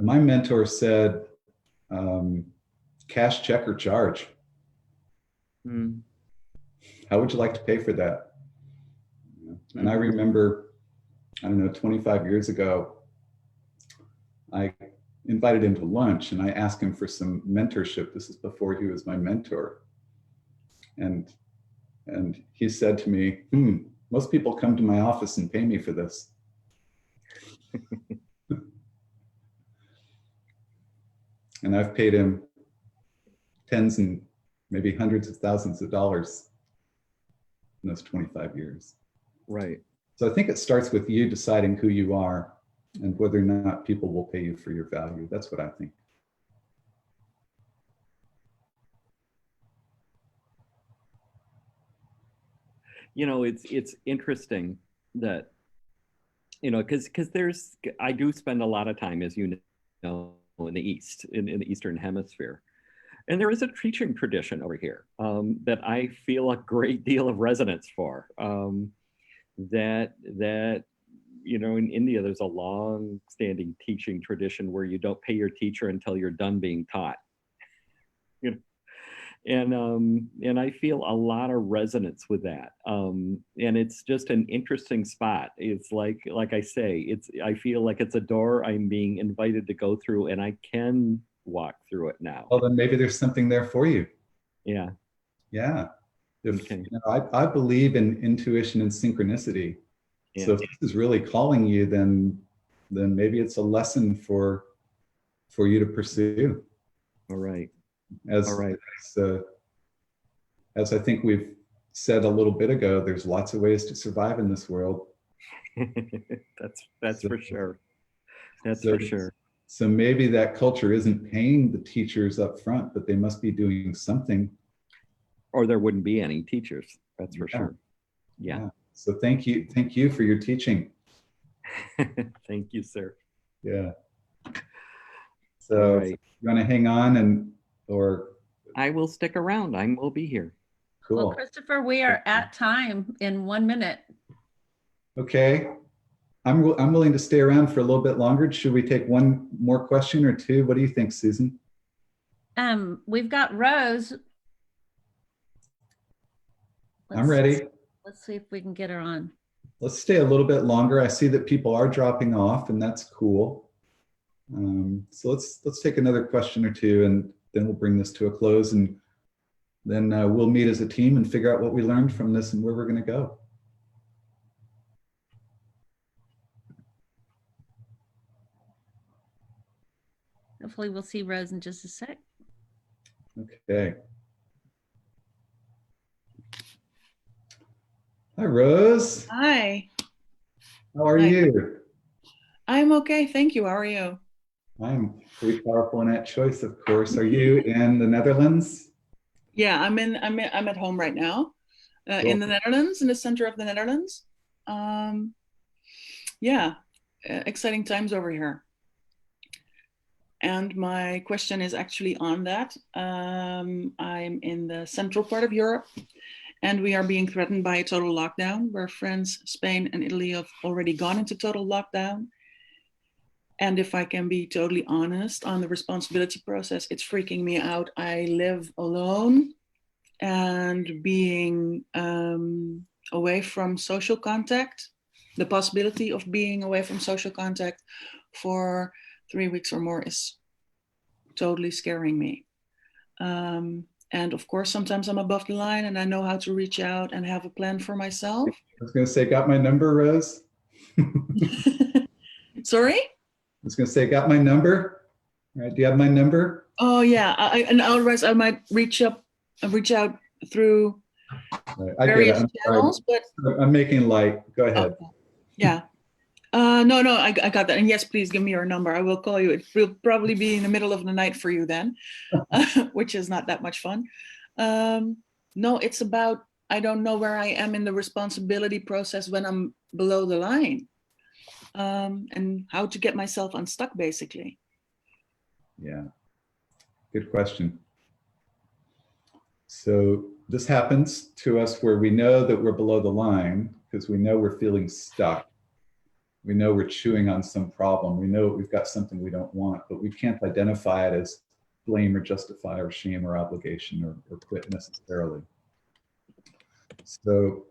my mentor said, cash, check, or charge. How would you like to pay for that? And I remember, I don't know, 25 years ago, I invited him to lunch and I asked him for some mentorship. This is before he was my mentor. And he said to me, most people come to my office and pay me for this. And I've paid him tens and maybe hundreds of thousands of dollars in those 25 years. Right. So I think it starts with you deciding who you are and whether or not people will pay you for your value. That's what I think. You know, it's interesting that, you know, because I do spend a lot of time, as you know, in the East, in the Eastern Hemisphere. And there is a teaching tradition over here that I feel a great deal of resonance for. That you know, in India, there's a long-standing teaching tradition where you don't pay your teacher until you're done being taught. You know, and I feel a lot of resonance with that. And it's just an interesting spot. It's like I say, I feel like it's a door I'm being invited to go through, and I can walk through it now. Well, then maybe there's something there for you. Yeah. Yeah. Okay. You know, I believe in intuition and synchronicity. Yeah. So if this is really calling you, then maybe it's a lesson for you to pursue. All right. As, All right. as I think we've said a little bit ago, there's lots of ways to survive in this world. That's for sure. That's So- for sure. So maybe that culture isn't paying the teachers up front, but they must be doing something. Or there wouldn't be any teachers. That's for Yeah. sure. Yeah. So thank you for your teaching. Thank you, sir. Yeah. So All right. you want to hang on or I will stick around. I will be here. cool. Well, Christopher, we are at time in 1 minute. Okay. I'm willing to stay around for a little bit longer. Should we take one more question or two? What do you think, Susan? We've got Rose. I'm ready. Let's see if we can get her on. Let's stay a little bit longer. I see that people are dropping off, and that's cool. So let's take another question or two, and then we'll bring this to a close, and then we'll meet as a team and figure out what we learned from this and where we're going to go. Hopefully we'll see Rose in just a sec. Okay. Hi, Rose. Hi, How are Hi. you? I'm okay. Thank you. How are you? I'm pretty powerful in that choice, of course. Are you in the Netherlands? Yeah, I'm at home right now, in the Netherlands, in the center of the Netherlands. Yeah, exciting times over here. And my question is actually on that. I'm in the central part of Europe, and we are being threatened by a total lockdown, where France, Spain, and Italy have already gone into total lockdown. And if I can be totally honest on the responsibility process, it's freaking me out. I live alone, and being away from social contact, the possibility of being away from social contact for 3 weeks or more is totally scaring me. And of course, sometimes I'm above the line and I know how to reach out and have a plan for myself. I was going to say, got my number, Rose? Sorry? I was going to say, got my number? All right, do you have my number? Oh yeah, and otherwise I might reach out through Right, I get it. various I'm sorry. channels, but I'm making light. Go ahead. okay. Yeah. No, I got that. And yes, please give me your number. I will call you. It will probably be in the middle of the night for you then, which is not that much fun. No, it's about, I don't know where I am in the responsibility process when I'm below the line, and how to get myself unstuck, basically. Yeah, good question. So this happens to us where we know that we're below the line because we know we're feeling stuck. We know we're chewing on some problem. We know we've got something we don't want, but we can't identify it as blame or justify or shame or obligation or quit necessarily. So,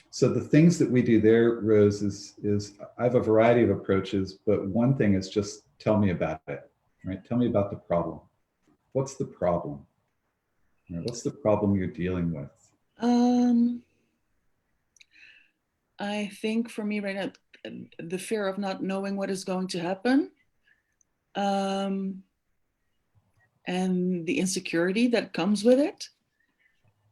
so the things that we do there, Rose, is I have a variety of approaches, but one thing is just tell me about it, right? Tell me about the problem. What's the problem? Right, what's the problem you're dealing with? I think for me right now, the fear of not knowing what is going to happen. and the insecurity that comes with it.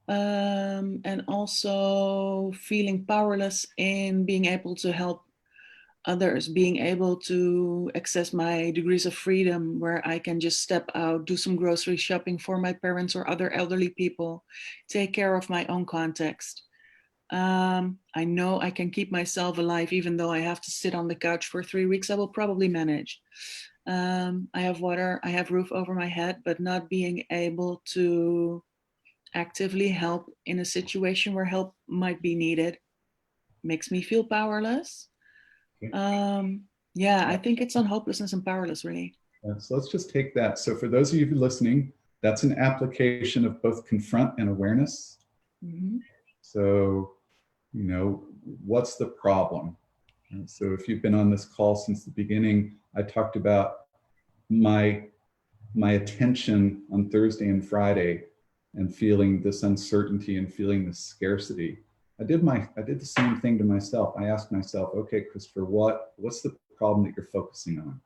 And also feeling powerless in being able to help others, being able to access my degrees of freedom where I can just step out, do some grocery shopping for my parents or other elderly people, take care of my own context. I know I can keep myself alive even though I have to sit on the couch for 3 weeks. I will probably manage. I have water, I have roof over my head, but not being able to actively help in a situation where help might be needed makes me feel powerless. Yeah, I think it's on hopelessness and powerless, really. Yeah, so let's just take that. So for those of you listening, that's an application of both confront and awareness. Mm-hmm. So, you know, what's the problem? And so if you've been on this call since the beginning, I talked about my attention on Thursday and Friday and feeling this uncertainty and feeling this scarcity. I did the same thing to myself. I asked myself, okay, Christopher, what's the problem that you're focusing on?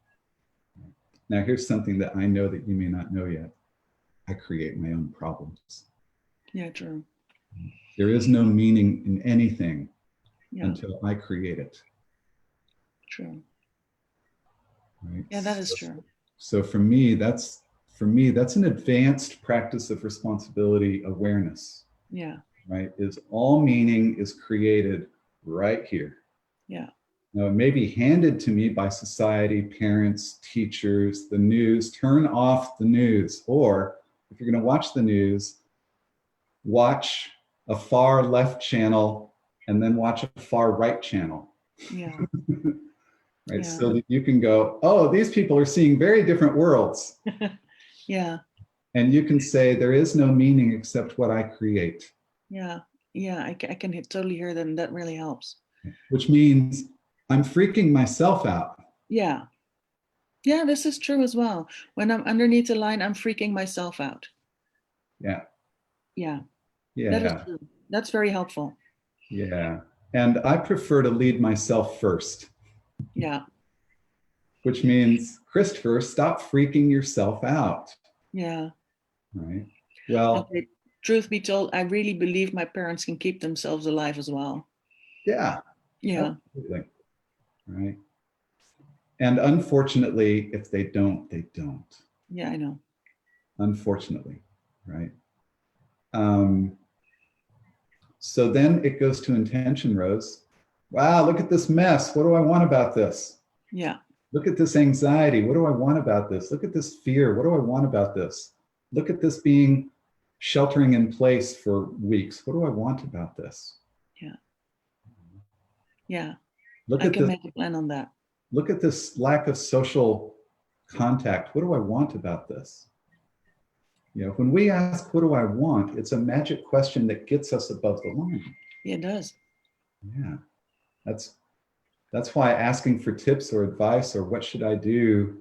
Now, here's something that I know that you may not know yet. I create my own problems. Yeah, true. There is no meaning in anything Yeah, until I create it. true. Right? Yeah, that is true. So for me, that's an advanced practice of responsibility awareness. Yeah, Right? Is all meaning is created right here. yeah, Now, it may be handed to me by society, parents, teachers, the news. Turn off the news. Or if you're going to watch the news, watch a far left channel and then watch a far right channel. yeah. Right? Yeah. So that you can go, oh, these people are seeing very different worlds. Yeah, And you can say, there is no meaning except what I create. yeah, yeah. I can totally hear that, and that really helps. Which means I'm freaking myself out. Yeah, yeah. This is true as well. When I'm underneath the line, I'm freaking myself out. Yeah. Yeah, Yeah. that is true. That's very helpful. Yeah. And I prefer to lead myself first. Yeah, Which means, Christopher, stop freaking yourself out. yeah. Right. Well, Okay. Truth be told, I really believe my parents can keep themselves alive as well. yeah. Yeah. Absolutely. Right. And unfortunately, if they don't, they don't. Yeah, I know. Unfortunately. Right. So then it goes to intention, Rose. Wow, look at this mess. What do I want about this? Yeah. Look at this anxiety. What do I want about this? Look at this fear. What do I want about this? Look at this being sheltering in place for weeks. What do I want about this? Yeah. Yeah. Look I at can this. make a plan on that. Look at this lack of social contact. What do I want about this? You know, when we ask, what do I want? It's a magic question that gets us above the line. Yeah, it does. Yeah. That's why asking for tips or advice or what should I do,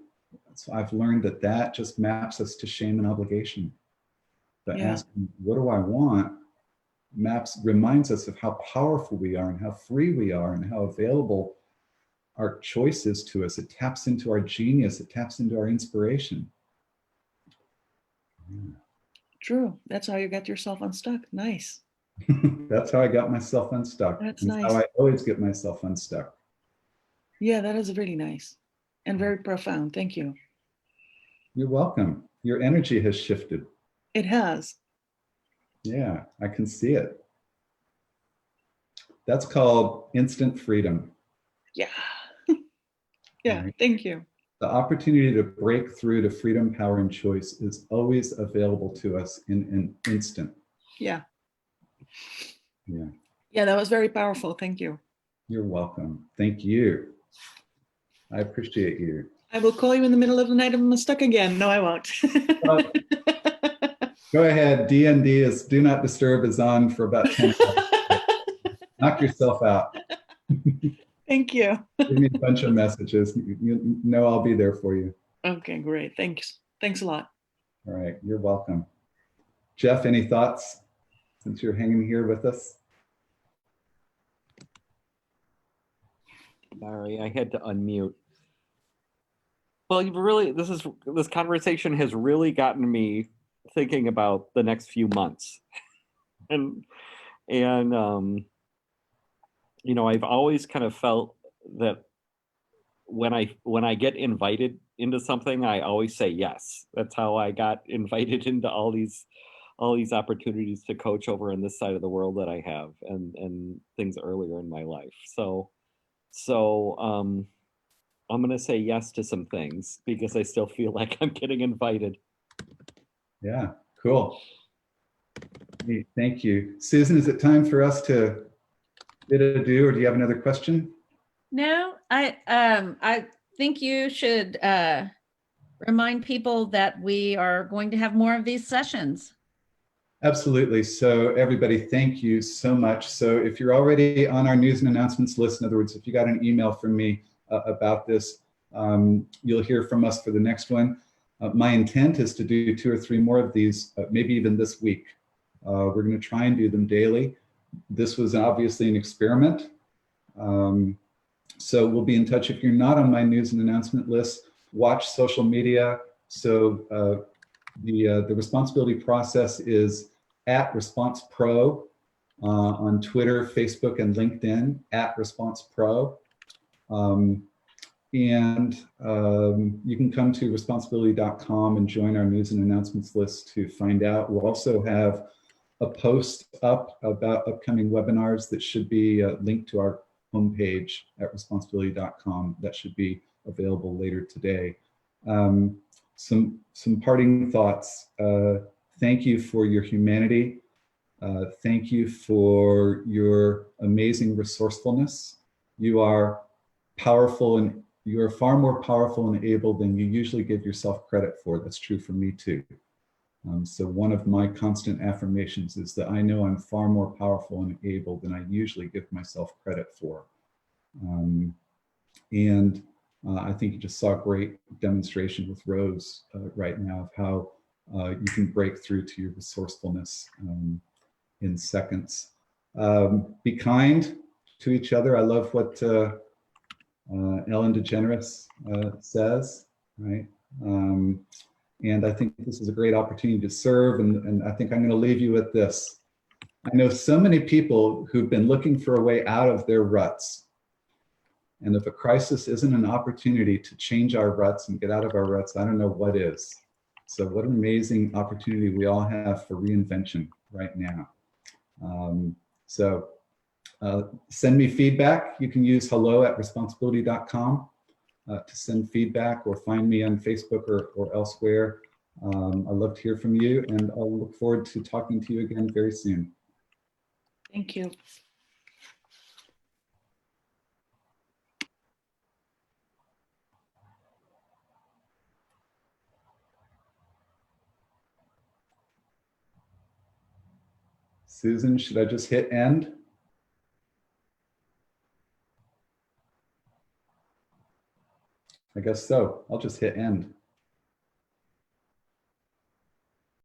so I've learned that just maps us to shame and obligation. But Yeah. asking, what do I want, reminds us of how powerful we are and how free we are and how available our choice is to us. It taps into our genius. It taps into our inspiration. Yeah. True. That's how you get yourself unstuck. Nice. That's how I got myself unstuck. That's That's nice. how I always get myself unstuck. Yeah, that is really nice and very profound. Thank you. You're welcome. Your energy has shifted. It has. Yeah, I can see it. That's called instant freedom. Yeah. Yeah, Right. thank you. The opportunity to break through to freedom, power, and choice is always available to us in an instant. Yeah. Yeah. Yeah, that was very powerful. Thank you. You're welcome. Thank you. I appreciate you. I will call you in the middle of the night if I'm stuck again. No, I won't. Go ahead. DND is do not disturb is on for about 10 minutes. Knock yourself out. Thank you. Give me a bunch of messages. You know I'll be there for you. Okay, great. Thanks. Thanks a lot. All right. You're welcome. Jeff, any thoughts since you're hanging here with us? Sorry, I had to unmute. Well, you've really, this conversation has really gotten me thinking about the next few months. And you know, I've always kind of felt that when I get invited into something, I always say yes. That's how I got invited into all these opportunities to coach over on this side of the world that I have, and things earlier in my life. So I'm going to say yes to some things because I still feel like I'm getting invited. Yeah, cool. Hey, thank you. Susan, is it time for us to bid adieu, or do you have another question? No, I think you should remind people that we are going to have more of these sessions. Absolutely. So everybody, thank you so much. So if you're already on our news and announcements list, in other words, if you got an email from me about this, you'll hear from us for the next one. My intent is to do 2 or 3 more of these, maybe even this week. We're going to try and do them daily. This was obviously an experiment. So we'll be in touch. If you're not on my news and announcement list, watch social media. So the responsibility process is @ResponsePro on Twitter, Facebook, and LinkedIn, @ResponsePro. You can come to responsibility.com and join our news and announcements list to find out. We'll also have a post up about upcoming webinars that should be linked to our homepage at responsibility.com. That should be available later today. Some parting thoughts. Thank you for your humanity. Thank you for your amazing resourcefulness. You are powerful, and you are far more powerful and able than you usually give yourself credit for. That's true for me too. So one of my constant affirmations is that I know I'm far more powerful and able than I usually give myself credit for. I think you just saw a great demonstration with Rose right now of how you can break through to your resourcefulness in seconds. Be kind to each other. I love what Ellen DeGeneres says, right? And I think this is a great opportunity to serve. And I think I'm going to leave you with this. I know so many people who've been looking for a way out of their ruts. And if a crisis isn't an opportunity to change our ruts and get out of our ruts, I don't know what is. So what an amazing opportunity we all have for reinvention right now. Send me feedback. You can use hello@responsibility.com to send feedback, or find me on Facebook or elsewhere. I'd love to hear from you, and I'll look forward to talking to you again very soon. Thank you. Susan, should I just hit end? I guess so. I'll just hit end.